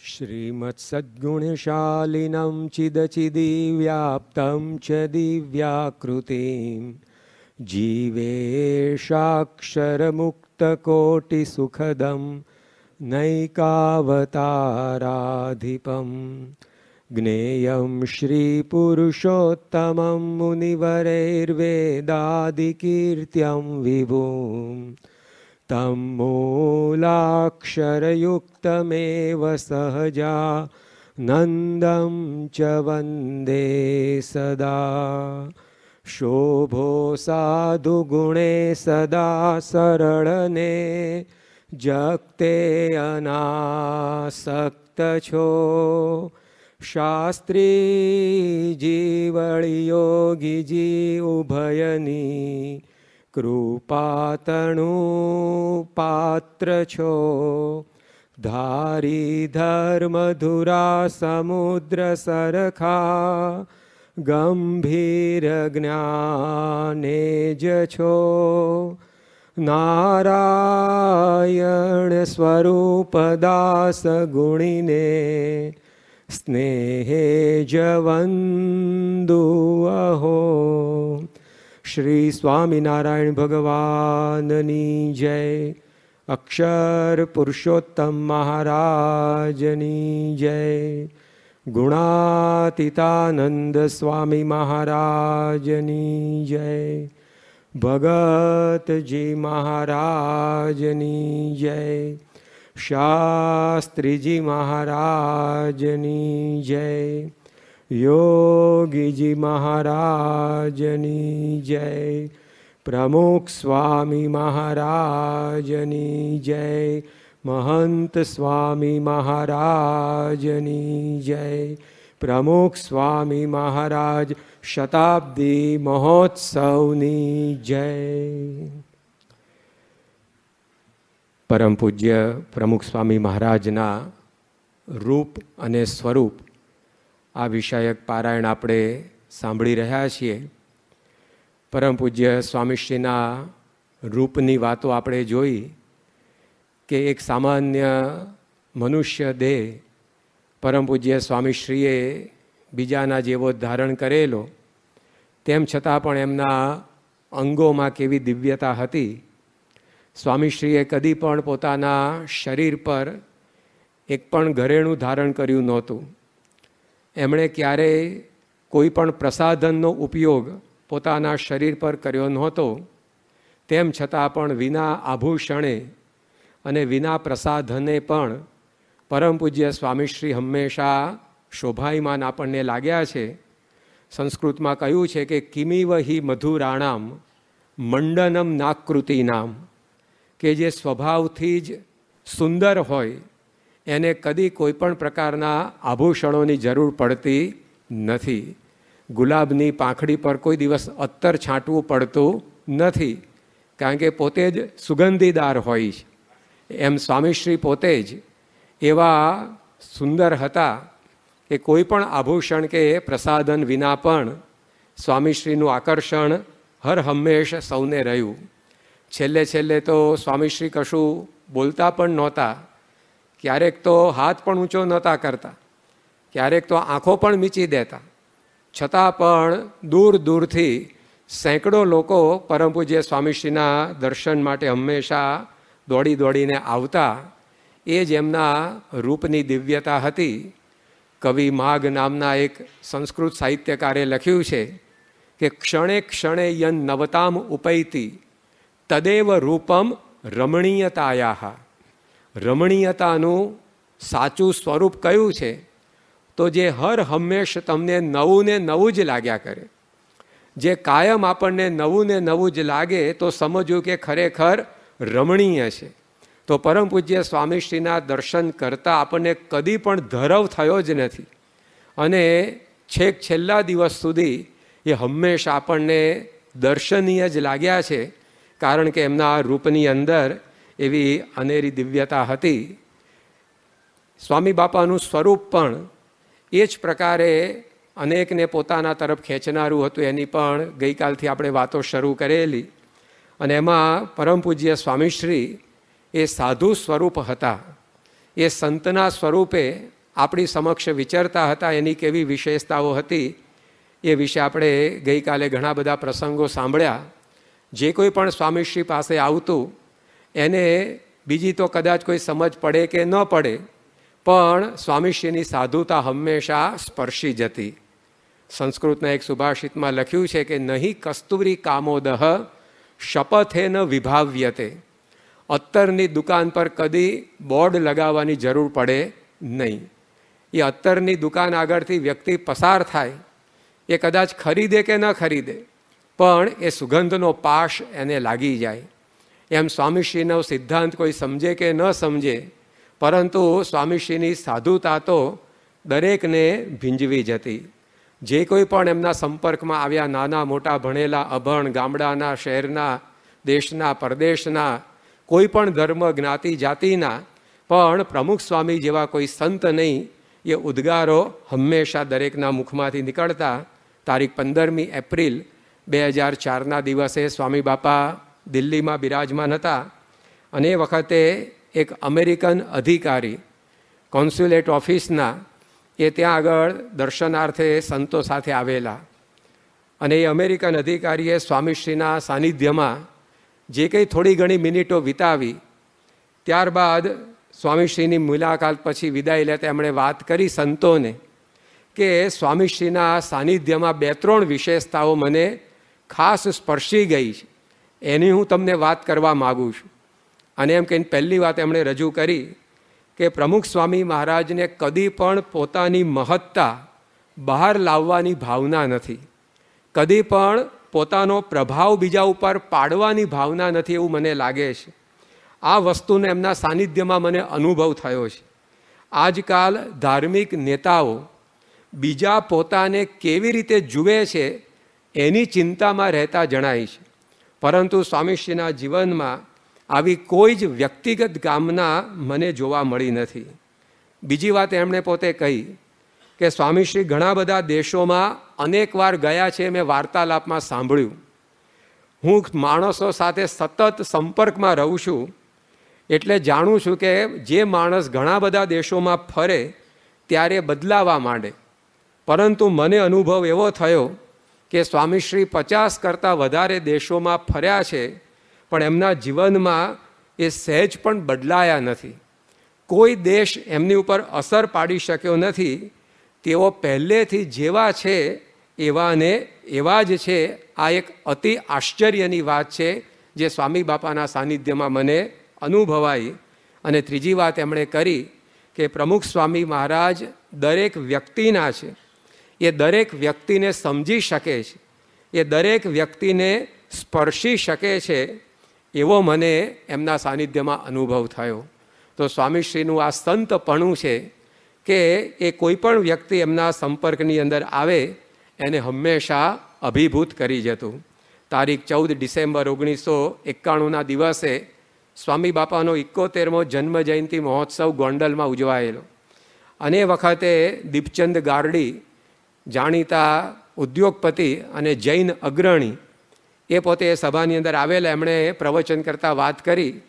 श्रीमत्सद्गुणशालिनं चिदचिदिव्याप्तं च दिव्याकृतिं जीवेशाक्षरमुक्तकोटिसुखदं नैकावताराधिपं ज्ञेयं श्रीपुरुषोत्तमं मुनिवरैर्वेदादिकीर्त्यं विभुं तं मूलाक्षरयुक्तमेव सहजानन्दं च वन्दे सदा। शोभो साधुगुणे सदा सरळने जगते अनासक्त छो। शास्त्री जीवळि योगी जी उभयनी कृपातणु पात्र छो। धारी धर्मधुरा समुद्र सरखा गंभीर ज्ञाने ज छो। नारायण स्वरूप दास गुणिने स्नेहे जवंदु अहो। श्री स्वामीनारायण भगवाननी जय। अक्षर पुरुषोत्तम महाराजनी जय। गुणातीतानंद स्वामी महाराजनी जय। भगत जी महाराजनी जय। शास्त्री जी महाराजनी जय। योगी जी महाराजनी जय। प्रमुख स्वामी महाराजनी जय। महंत स्वामी महाराजनी जय। प्रमुख स्वामी महाराज शताब्दी महोत्सवनी जय। परम पूज्य प्रमुख स्वामी महाराजना रूप अने स्वरूप आ विषयक पारायण आपणे सांभળી રહ્યા છીએ। परम पूज्य स्वामीश्रीना रूपनी वातो आपणे जोई कि एक सामान्य मनुष्य देह परम पूज्य स्वामीश्रीए बीजाना जेवो धारण करेलो, तेम छतां पण एमना अंगोमां केवी दिव्यता हती। स्वामीश्रीए कदी पण पोताना शरीर पर एक पण घरेणुं धारण कर्युं नहोतुं। एमणे क्यारेय कोई पण प्रसाधननो उपयोग पोताना शरीर पर कर्यो नहोतो। तेम छतां पण विना आभूषणे अने विना प्रसाधने पण परम पूज्य स्वामीश्री हमेशा शोभायमान आपणने लाग्या छे। संस्कृतमां कह्युं छे कि किमीव हि मधुराणाम मंडनम नाकृतिनाम, के जे स्वभावथी ज सुंदर होय एने कदी कोईपण प्रकारना आभूषणोनी जरूर पड़ती नथी। गुलाबनी पाखड़ी पर कोई दिवस अत्तर छांटवुं पड़तुं नथी, कारण के पोते ज सुगंधीदार होय छे। एम स्वामीश्री पोते ज एवा सुंदर हता कि कोईपण आभूषण के प्रसाधन विना पण स्वामीश्रीनुं आकर्षण हर हमेश सौने रह्युं। छेल्ले छेल्ले तो स्वामीश्री कशुं बोलता पण नहोता, क्यारेक तो हाथ पण ऊंचो नहोता करता, क्यारेक तो आँखों पण मीची देता। छतां पण दूर दूरथी सैकड़ो लोको परम पूज्य स्वामीश्रीना दर्शन माटे हमेशा दौड़ी दौड़ीने आवता। ए ज एमना रूपनी दिव्यता हती। कवि माघ नामना एक संस्कृत साहित्यकारे लख्युं छे कि क्षणे क्षणे यन नवताम उपैति तदेव रूपम रमणीयतायाः। रमणीयतानुं साचुं स्वरूप कयुं छे तो जे हर हमेश तमने नवुं ने नवुं ज लाग्या करे। जे कायम आपणने नवुं ने नवुं ज लागे तो समजવું કે ખરેખર રમણીય છે। तो परम पूज्य स्वामीश्रीना दर्शन करता आपने कदी पण धरव थयो ज नथी अने छेक छेल्ला दिवस सुधी ये हमेशा आपने दर्शनीय ज लाग्या छे, कारण के एमना रूपनी अंदर एवी अनेरी दिव्यता हती। स्वामी बापानुं स्वरूप पण ए ज प्रकारे अनेकने पोताना तरफ खेंचनारुं हतुं। एनी पण गईकालथी आपणे वातो शरू करेली અને એમાં પરમ પૂજ્ય સ્વામીશ્રી એ સાધુ સ્વરૂપ હતા। એ સંતના સ્વરૂપે આપણી સમક્ષ વિચરતા હતા, એની કેવી વિશેષતાઓ હતી એ વિશે આપણે ગઈકાલે ઘણા બધા પ્રસંગો સાંભળ્યા. જે કોઈ પણ સ્વામીશ્રી પાસે આવતું એને બીજી તો કદાચ કોઈ સમજ પડે કે ન પડે, પણ સ્વામીશ્રીની સાધુતા હંમેશા સ્પર્શી જતી. સંસ્કૃતના એક સુભાષિતમાં લખ્યું છે કે નહીં કસ્તુરી કામોદહ શપથે ન વિભાવ્યતે. અત્તરની દુકાન પર કદી બોર્ડ લગાવવાની જરૂર પડે નહીં. એ અત્તરની દુકાન આગળથી વ્યક્તિ પસાર થાય, એ કદાચ ખરીદે કે ન ખરીદે, પણ એ સુગંધનો પાશ એને લાગી જાય. એમ સ્વામીશ્રીનો સિદ્ધાંત કોઈ સમજે કે ન સમજે, પરંતુ સ્વામીશ્રીની સાધુતા તો દરેકને ભીંજવી જતી. જે કોઈ પણ એમના સંપર્કમાં આવ્યા, નાના મોટા ભણેલા અભણ, ગામડાના, શહેરના, દેશના, પરદેશના, કોઈ પણ ધર્મ જ્ઞાતિ જાતિના, પણ પ્રમુખ સ્વામી જેવા કોઈ સંત નહીં, એ ઉદ્ગારો હંમેશા દરેકના મુખમાંથી નીકળતા. તારીખ 15મી એપ્રિલ 2004ના દિવસે સ્વામી બાપા દિલ્હીમાં બિરાજમાન હતા, અને એ વખતે એક અમેરિકન અધિકારી કોન્સ્યુલેટ ઓફિસના એ ત્યાં આગળ દર્શનાર્થે સંતો સાથે આવેલા, અને એ અમેરિકન અધિકારીએ સ્વામીશ્રીના સાનિધ્યમાં જે કંઈ થોડી ઘણી મિનિટો વિતાવી, ત્યારબાદ સ્વામીશ્રીની મુલાકાત પછી વિદાય લેતા એમણે વાત કરી સંતોને કે સ્વામીશ્રીના સાનિધ્યમાં 2-3 વિશેષતાઓ મને ખાસ સ્પર્શી ગઈ છે, એની હું તમને વાત કરવા માગું છું. અને એમ કહીને પહેલી વાત એમણે રજૂ કરી કે પ્રમુખ સ્વામી મહારાજને કદી પણ પોતાની મહત્તા બહાર લાવવાની ભાવના નથી, કદી પણ પોતાનો પ્રભાવ બીજા ઉપર પાડવાની ભાવના નથી, એવું મને લાગે છે. આ વસ્તુને એમના સાનિધ્યમાં મને અનુભવ થયો છે. આજકાલ ધાર્મિક નેતાઓ બીજા પોતાને કેવી રીતે જુએ છે એની ચિંતામાં રહેતા જણાય છે, પરંતુ સ્વામીશ્રીના જીવનમાં આવી કોઈ જ વ્યક્તિગત કામના મને જોવા મળી નથી. બીજી વાત એમણે પોતે કહી કે સ્વામીશ્રી ઘણા બધા દેશોમાં અનેકવાર ગયા છે, મેં વાર્તાલાપમાં સાંભળ્યું. હું માણસો સાથે સતત સંપર્કમાં રહું છું, એટલે જાણું છું કે જે માણસ ઘણા બધા દેશોમાં ફરે ત્યારે બદલાવા માંડે, પરંતુ મને અનુભવ એવો થયો કે સ્વામીશ્રી 50 કરતાં વધારે દેશોમાં ફર્યા છે, પણ એમના જીવનમાં એ સહેજ પણ બદલાયા નથી. કોઈ દેશ એમની ઉપર અસર પાડી શક્યો નથી. તેઓ પહેલેથી જેવા છે એવાને એવા જ છે. આ એક અતિ આશ્ચર્યની વાત છે જે સ્વામી બાપાના સાનિધ્યમાં મને અનુભવાઈ. અને ત્રીજી વાત એમણે કરી કે પ્રમુખ સ્વામી મહારાજ દરેક વ્યક્તિના છે, એ દરેક વ્યક્તિને સમજી શકે છે, એ દરેક વ્યક્તિને સ્પર્શી શકે છે, એવો મને એમના સાનિધ્યમાં અનુભવ થયો. તો સ્વામીશ્રીનું આ સંતપણું છે કે એ કોઈ પણ વ્યક્તિ એમના સંપર્કની અંદર આવે એને હંમેશા અભિભૂત કરી જતું. તારીખ 14 ડિસેમ્બર 1991ના દિવસે સ્વામી બાપાનો 71મો જન્મ જયંતિ મહોત્સવ ગોંડલમાં ઉજવાયેલો, અને એ વખતે દીપચંદ ગારડી, જાણીતા ઉદ્યોગપતિ અને જૈન અગ્રણી, એ પોતે એ સભાની અંદર આવેલા. એમણે પ્રવચન કરતાં વાત કરી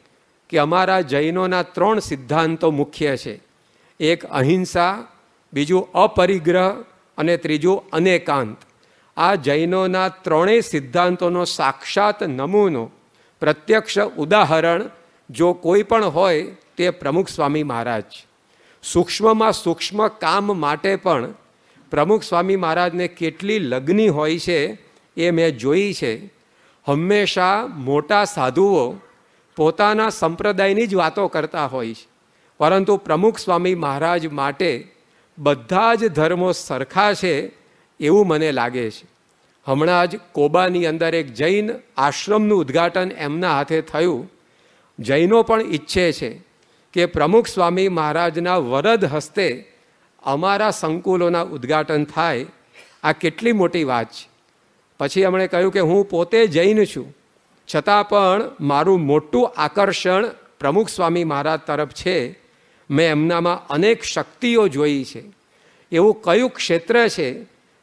કે અમારા જૈનોના 3 સિદ્ધાંતો મુખ્ય છે. એક અહિંસા, બીજું અપરિગ્રહ અને ત્રીજું અનેકાંત. આ જૈનોના 3 સિદ્ધાંતોનો સાક્ષાત નમૂનો, પ્રત્યક્ષ ઉદાહરણ જો કોઈ પણ હોય તે પ્રમુખ સ્વામી મહારાજ. સૂક્ષ્મમાં સૂક્ષ્મ કામ માટે પણ પ્રમુખ સ્વામી મહારાજને કેટલી લગ્ની હોય છે એ મેં જોઈ છે. હંમેશા મોટા સાધુઓ પોતાના સંપ્રદાયની જ વાતો કરતા હોય છે, પરંતુ પ્રમુખ સ્વામી મહારાજ માટે બધા જ ધર્મો સરખા છે એવું મને લાગે છે. હમણાં જ કોબાની અંદર એક જૈન આશ્રમનું ઉદ્ઘાટન એમના હાથે થયું. જૈનો પણ ઈચ્છે છે કે પ્રમુખ સ્વામી મહારાજના વરદ હસ્તે અમારા સંકુલોના ઉદ્ઘાટન થાય. આ કેટલી મોટી વાત છે. પછી એમણે કહ્યું કે હું પોતે જૈન છું, છતાં પણ મારું મોટું આકર્ષણ પ્રમુખ સ્વામી મહારાજ તરફ છે. મેં એમનામાં અનેક શક્તિઓ જોઈ છે. એવું કયું ક્ષેત્ર છે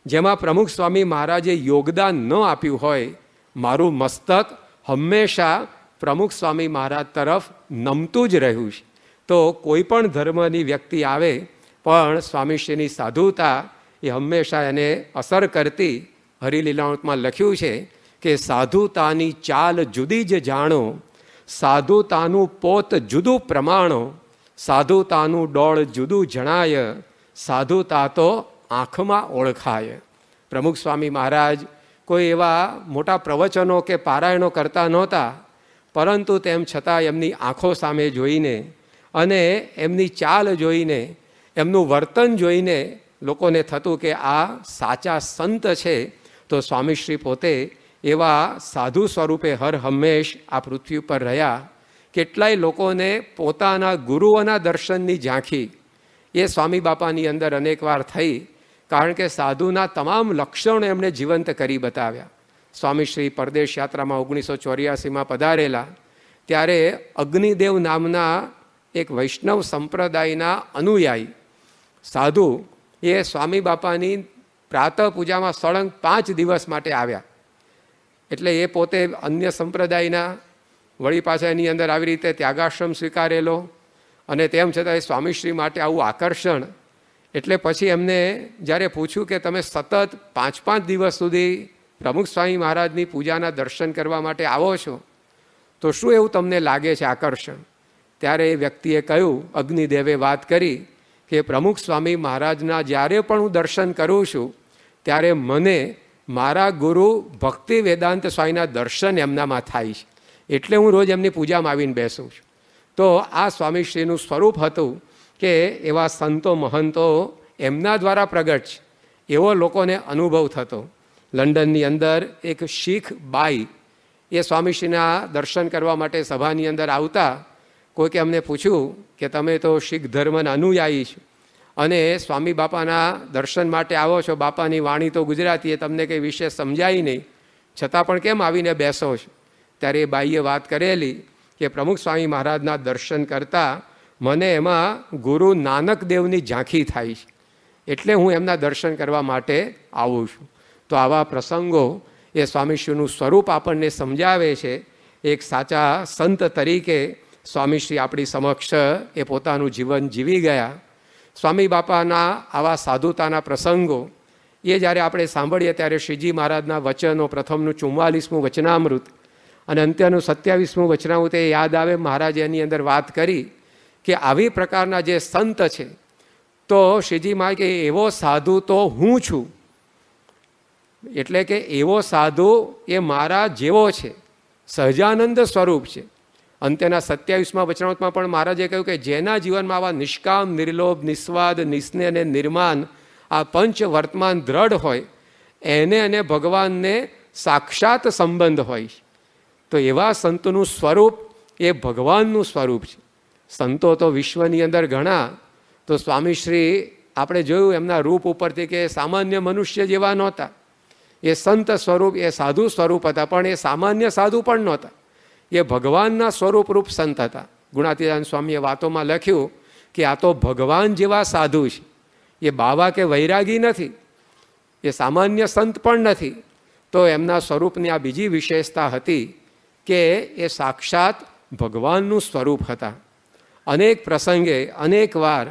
જેમાં પ્રમુખ સ્વામી મહારાજે યોગદાન ન આપ્યું હોય? મારું મસ્તક હંમેશા પ્રમુખ સ્વામી મહારાજ તરફ નમતું જ રહ્યું છે. તો કોઈ પણ ધર્મની વ્યક્તિ આવે પણ સ્વામીશ્રીની સાધુતા એ હંમેશા એને અસર કરતી. હરિલીલામૃતમાં લખ્યું છે કે સાધુતાની ચાલ જુદી જ જાણો, સાધુતાનું પોત જુદું પ્રમાણો, સાધુતાનું ડોળ જુદું જણાય, સાધુતા તો આંખમાં ઓળખાય. પ્રમુખ સ્વામી મહારાજ કોઈ એવા મોટા પ્રવચનો કે પારાયણો કરતા નહોતા, પરંતુ તેમ છતાં એમની આંખો સામે જોઈને અને એમની ચાલ જોઈને, એમનું વર્તન જોઈને લોકોને થતું કે આ સાચા સંત છે. તો સ્વામીશ્રી પોતે એવા સાધુ સ્વરૂપે હર હંમેશ આ પૃથ્વી ઉપર રહ્યા. કેટલાય લોકોને પોતાના ગુરુઓના દર્શનની ઝાંખી એ સ્વામી બાપાની અંદર અનેકવાર થઈ, કારણ કે સાધુના તમામ લક્ષણો એમણે જીવંત કરી બતાવ્યા. સ્વામીશ્રી પરદેશ યાત્રામાં 1984માં પધારેલા ત્યારે અગ્નિદેવ નામના એક વૈષ્ણવ સંપ્રદાયના અનુયાયી સાધુ એ સ્વામી બાપાની પ્રાતઃ પૂજામાં સળંગ 5 દિવસ માટે આવ્યા. એટલે એ પોતે અન્ય સંપ્રદાયના, વળી પાછા એની અંદર આવી રીતે ત્યાગાશ્રમ સ્વીકારેલો, અને તેમ છતાં એ સ્વામીશ્રી માટે આવું આકર્ષણ. એટલે પછી એમને જ્યારે પૂછ્યું કે તમે સતત 5-5 દિવસ સુધી પ્રમુખ સ્વામી મહારાજની પૂજાના દર્શન કરવા માટે આવો છો, તો શું એવું તમને લાગે છે આકર્ષણ? ત્યારે એ વ્યક્તિએ કહ્યું, અગ્નિદેવે વાત કરી કે પ્રમુખ સ્વામી મહારાજના જ્યારે પણ હું દર્શન કરું છું ત્યારે મને મારા ગુરુ ભક્તિ વેદાંત સ્વામીના દર્શન એમનામાં થાય છે, એટલે હું રોજ એમની પૂજામાં આવીને બેસું છું. તો આ સ્વામીશ્રીનું સ્વરૂપ હતું કે એવા સંતો મહંતો એમના દ્વારા પ્રગટ છે એવો લોકોને અનુભવ થતો. લંડનની અંદર એક શીખ બાઈ એ સ્વામીશ્રીના દર્શન કરવા માટે સભાની અંદર આવતા. કોઈકે અમને પૂછ્યું કે તમે તો શીખ ધર્મના અનુયાયી છો અને સ્વામી બાપાના દર્શન માટે આવો છો, બાપાની વાણી તો ગુજરાતી, તમને કંઈ વિશેષ સમજાય નહીં, છતાં પણ કેમ આવીને બેસો છો? ત્યારે એ બાઈએ વાત કરેલી કે પ્રમુખ સ્વામી મહારાજના દર્શન કરતાં મને એમાં ગુરુ નાનક દેવની ઝાંખી થાય છે, એટલે હું એમના દર્શન કરવા માટે આવું છું. તો આવા પ્રસંગો એ સ્વામીશ્રીનું સ્વરૂપ આપણને સમજાવે છે. એક સાચા સંત તરીકે સ્વામીશ્રી આપણી સમક્ષ એ પોતાનું જીવન જીવી ગયા. સ્વામી બાપાના આવા સાધુતાના પ્રસંગો એ જ્યારે આપણે સાંભળીએ ત્યારે શ્રીજી મહારાજના વચનો, પ્રથમનું 44મું વચનામૃત અને અંત્યનું 27મું વચનામૃત એ યાદ આવે. મહારાજે એની અંદર વાત કરી કે આવી પ્રકારના જે સંત છે, તો શ્રીજી મહારાજ કે એવો સાધુ તો હું છું, એટલે કે એવો સાધુ એ મારા જેવો છે, સહજાનંદ સ્વરૂપ છે. અંત્યના 27મા વચનામૃતમાં પણ મહારાજે કહ્યું કે જેના જીવનમાં આવા નિષ્કામ, નિર્લોભ, નિસ્વાદ, નિસ્નેહ અને નિર્માન આ પંચ વર્તમાન દ્રઢ હોય, એને અને ભગવાનને સાક્ષાત સંબંધ હોય. તો એવા સંતોનું સ્વરૂપ એ ભગવાનનું સ્વરૂપ છે. સંતો તો વિશ્વની અંદર ઘણા, તો સ્વામીશ્રી આપણે જોયું એમના રૂપ ઉપરથી કે સામાન્ય મનુષ્ય જેવા નહોતા. એ સંત સ્વરૂપ, એ સાધુ સ્વરૂપ હતા, પણ એ સામાન્ય સાધુ પણ નહોતા, એ ભગવાનના સ્વરૂપરૂપ સંત હતા. ગુણાતીતાનંદ સ્વામીએ વાતોમાં લખ્યું કે આ તો ભગવાન જેવા સાધુ છે, એ બાવા કે વૈરાગી નથી, એ સામાન્ય સંત પણ નથી. તો એમના સ્વરૂપની આ બીજી વિશેષતા હતી કે એ સાક્ષાત ભગવાનનું સ્વરૂપ હતા. અનેક પ્રસંગે અનેક વાર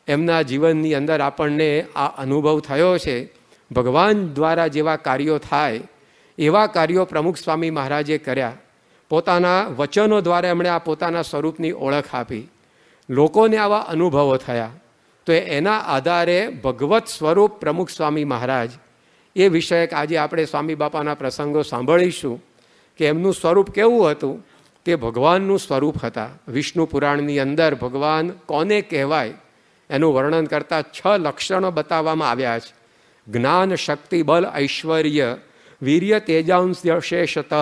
એમના જીવનની અંદર આપણને આ અનુભવ થયો છે. ભગવાન દ્વારા જેવા કાર્યો થાય એવા કાર્યો પ્રમુખ સ્વામી મહારાજે કર્યા. પોતાના વચનો દ્વારા એમણે આ પોતાના સ્વરૂપની ઓળખ આપી. લોકોને આવા અનુભવો થયા. તો એના આધારે ભગવત સ્વરૂપ પ્રમુખ સ્વામી મહારાજ એ વિષયક આજે આપણે સ્વામી બાપાના પ્રસંગો સાંભળીશું કે એમનું સ્વરૂપ કેવું હતું. તે ભગવાનનું સ્વરૂપ હતા. વિષ્ણુ પુરાણની અંદર ભગવાન કોને કહેવાય એનું વર્ણન કરતાં 6 લક્ષણો બતાવવામાં આવ્યા છે. જ્ઞાન, શક્તિ, બલ, ઐશ્વર્ય, વીર્ય, તેજાંશેષતઃ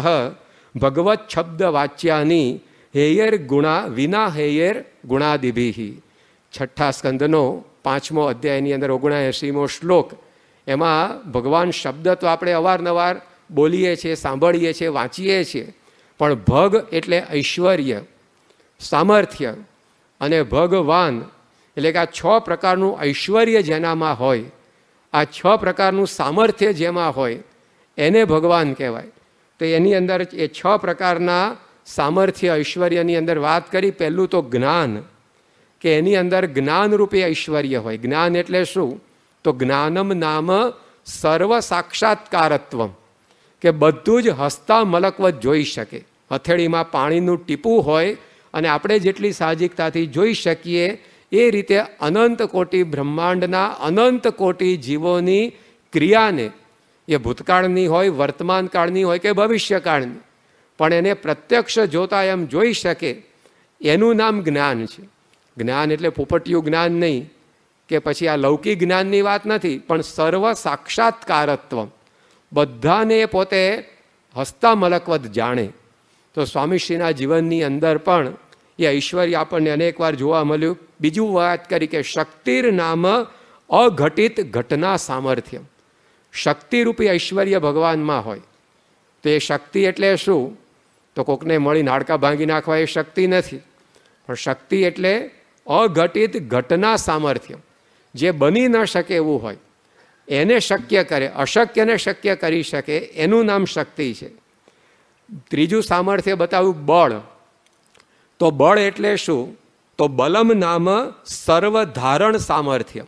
ભગવત શબ્દ વાચ્યાની હેયર ગુણા વિના હેયર ગુણાદિભિ. 6ઠ્ઠા સ્કંદનો 5મો અધ્યાયની અંદર 79મો શ્લોક. એમાં ભગવાન શબ્દ તો આપણે અવારનવાર બોલીએ છીએ, સાંભળીએ છીએ, વાંચીએ છીએ, પણ ભગ એટલે ઐશ્વર્ય, સામર્થ્ય, અને ભગવાન એટલે કે આ 6 પ્રકારનું ઐશ્વર્ય જેનામાં હોય, આ 6 પ્રકારનું સામર્થ્ય જેમાં હોય એને ભગવાન કહેવાય. તો એની અંદર એ 6 પ્રકારના સામર્થ્ય ઐશ્વર્યની અંદર વાત કરી. પહેલું તો જ્ઞાન, કે એની અંદર જ્ઞાનરૂપી ઐશ્વર્ય હોય. જ્ઞાન એટલે શું? તો જ્ઞાનમ નામ સર્વ સાક્ષાત્કારત્વમ, કે બધું જ હસતા મલકવત જોઈ શકે. હથેળીમાં પાણીનું ટીપું હોય અને આપણે જેટલી સાહજિકતાથી જોઈ શકીએ એ રીતે અનંત કોટી બ્રહ્માંડના અનંત કોટી જીવોની ક્રિયાને, એ ભૂતકાળની હોય, વર્તમાન કાળની હોય કે ભવિષ્યકાળની, પણ એને પ્રત્યક્ષ જોતા એમ જોઈ શકે, એનું નામ જ્ઞાન છે. જ્ઞાન એટલે પોપટિયું જ્ઞાન નહીં, કે પછી આ લૌકિક જ્ઞાનની વાત નથી, પણ સર્વ સાક્ષાત્કારત્વ, બધાને પોતે હસતા મલકવત જાણે. તો સ્વામીશ્રીના જીવનની અંદર પણ એ ઐશ્વર્ય આપણને અનેકવાર જોવા મળ્યું. બીજું વાત કરી કે શક્તિર નામ અઘટિત ઘટના સામર્થ્ય. શક્તિરૂપી ઐશ્વર્ય ભગવાનમાં હોય. તો એ શક્તિ એટલે શું? તો કોકને મળીને હાડકાં ભાંગી નાખવા એ શક્તિ નથી, પણ શક્તિ એટલે અઘટિત ઘટના સામર્થ્ય, જે બની ન શકે એવું હોય એને શક્ય કરે, અશક્યને શક્ય કરી શકે, એનું નામ શક્તિ છે. ત્રીજું સામર્થ્ય બતાવ્યું બળ. તો બળ એટલે શું? તો બલમ નામ સર્વધારણ સામર્થ્ય,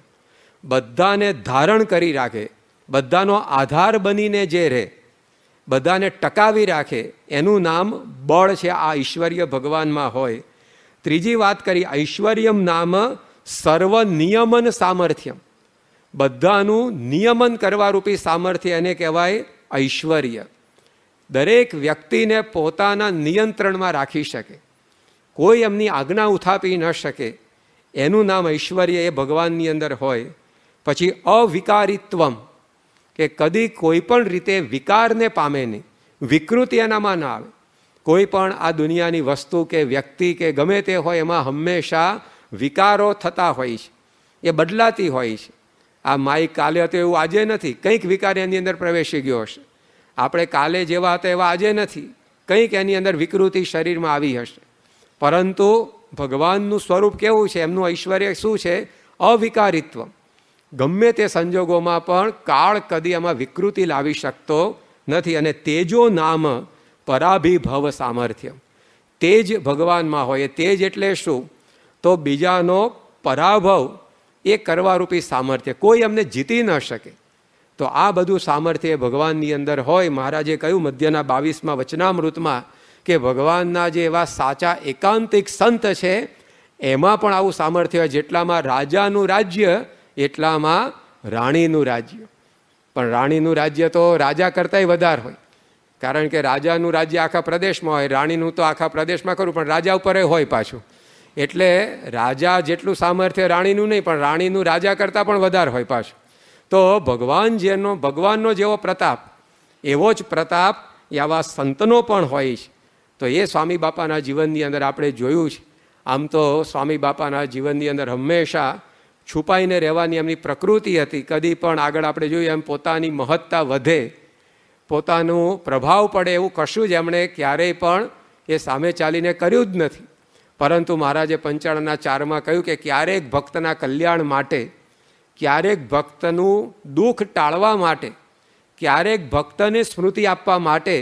બધાને ધારણ કરી રાખે, બધાનો આધાર બનીને જે રહે, બધાને ટકાવી રાખે, એનું નામ બળ છે. આ ઐશ્વર્ય ભગવાનમાં હોય. ત્રીજી વાત કરી ઐશ્વર્યમ નામ સર્વ નિયમન સામર્થ્ય, બધાનું નિયમન કરવા રૂપી સામર્થ્ય એને કહેવાય ઐશ્વર્ય. દરેક વ્યક્તિને પોતાના નિયંત્રણમાં રાખી શકે, કોઈ એમની આજ્ઞા ઉથાપી ન શકે, એનું નામ ઐશ્વર્ય એ ભગવાનની અંદર હોય. પછી અવિકારિત્વમ, કે કદી કોઈ પણ રીતે વિકારને પામે નહીં, વિકૃતિ એનામાં ના આવે. કોઈ પણ આ દુનિયાની વસ્તુ કે વ્યક્તિ કે ગમે તે હોય એમાં હંમેશા વિકારો થતા હોય છે, એ બદલાતી હોય છે. આ માઇક કાલે હતો એવું આજે નથી, કંઈક વિકાર એની અંદર પ્રવેશી ગયો હશે. આપણે કાલે જેવા હતા એવા આજે નથી, કંઈક એની અંદર વિકૃતિ શરીરમાં આવી હશે. પરંતુ ભગવાનનું સ્વરૂપ કેવું છે? એમનું ઐશ્વર્ય શું છે? અવિકારિત્વ. ગમે તે સંજોગોમાં પણ કાળ કદી આમાં વિકૃતિ લાવી શકતો નથી. અને તેજો નામ પરાભિભવ સામર્થ્ય, તેજ ભગવાનમાં હોય. તેજ એટલે શું? તો બીજાનો પરાભવ એ કરવારૂપી સામર્થ્ય, કોઈ અમને જીતી ન શકે. તો આ બધું સામર્થ્ય ભગવાનની અંદર હોય. મહારાજે કહ્યું મધ્યના 22મા વચનામૃતમાં કે ભગવાનના જે એવા સાચા એકાંતિક સંત છે એમાં પણ આવું સામર્થ્ય હોય. જેટલામાં રાજાનું રાજ્ય એટલામાં રાણીનું રાજ્ય. પણ રાણીનું રાજ્ય તો રાજા કરતાંય વધારે હોય, કારણ કે રાજાનું રાજ્ય આખા પ્રદેશમાં હોય, રાણીનું તો આખા પ્રદેશમાં ખરું પણ રાજા ઉપર હોય પાછું. એટલે રાજા જેટલું સામર્થ્ય રાણીનું નહીં, પણ રાણીનું રાજા કરતાં પણ વધારે હોય પાછું. તો ભગવાનનો જેવો પ્રતાપ, એવો જ પ્રતાપ આવા સંતનો પણ હોય છે. તો એ સ્વામી બાપાના જીવનની અંદર આપણે જોયું છે. આમ તો સ્વામી બાપાના જીવનની અંદર હંમેશા છુપાઈને રહેવાની એમની પ્રકૃતિ હતી. કદી પણ આગળ આપણે જોયું એમ પોતાની મહત્તા વધે, પોતાનું પ્રભાવ પડે એવું કશું જ એમણે ક્યારેય પણ એ સામે ચાલીને કર્યું જ નથી. પરંતુ મહારાજે પંચાળના 4માં કહ્યું કે ક્યારેક ભક્તના કલ્યાણ માટે, ક્યારેક ભક્તનું દુઃખ ટાળવા માટે, ક્યારેક ભક્તને સ્મૃતિ આપવા માટે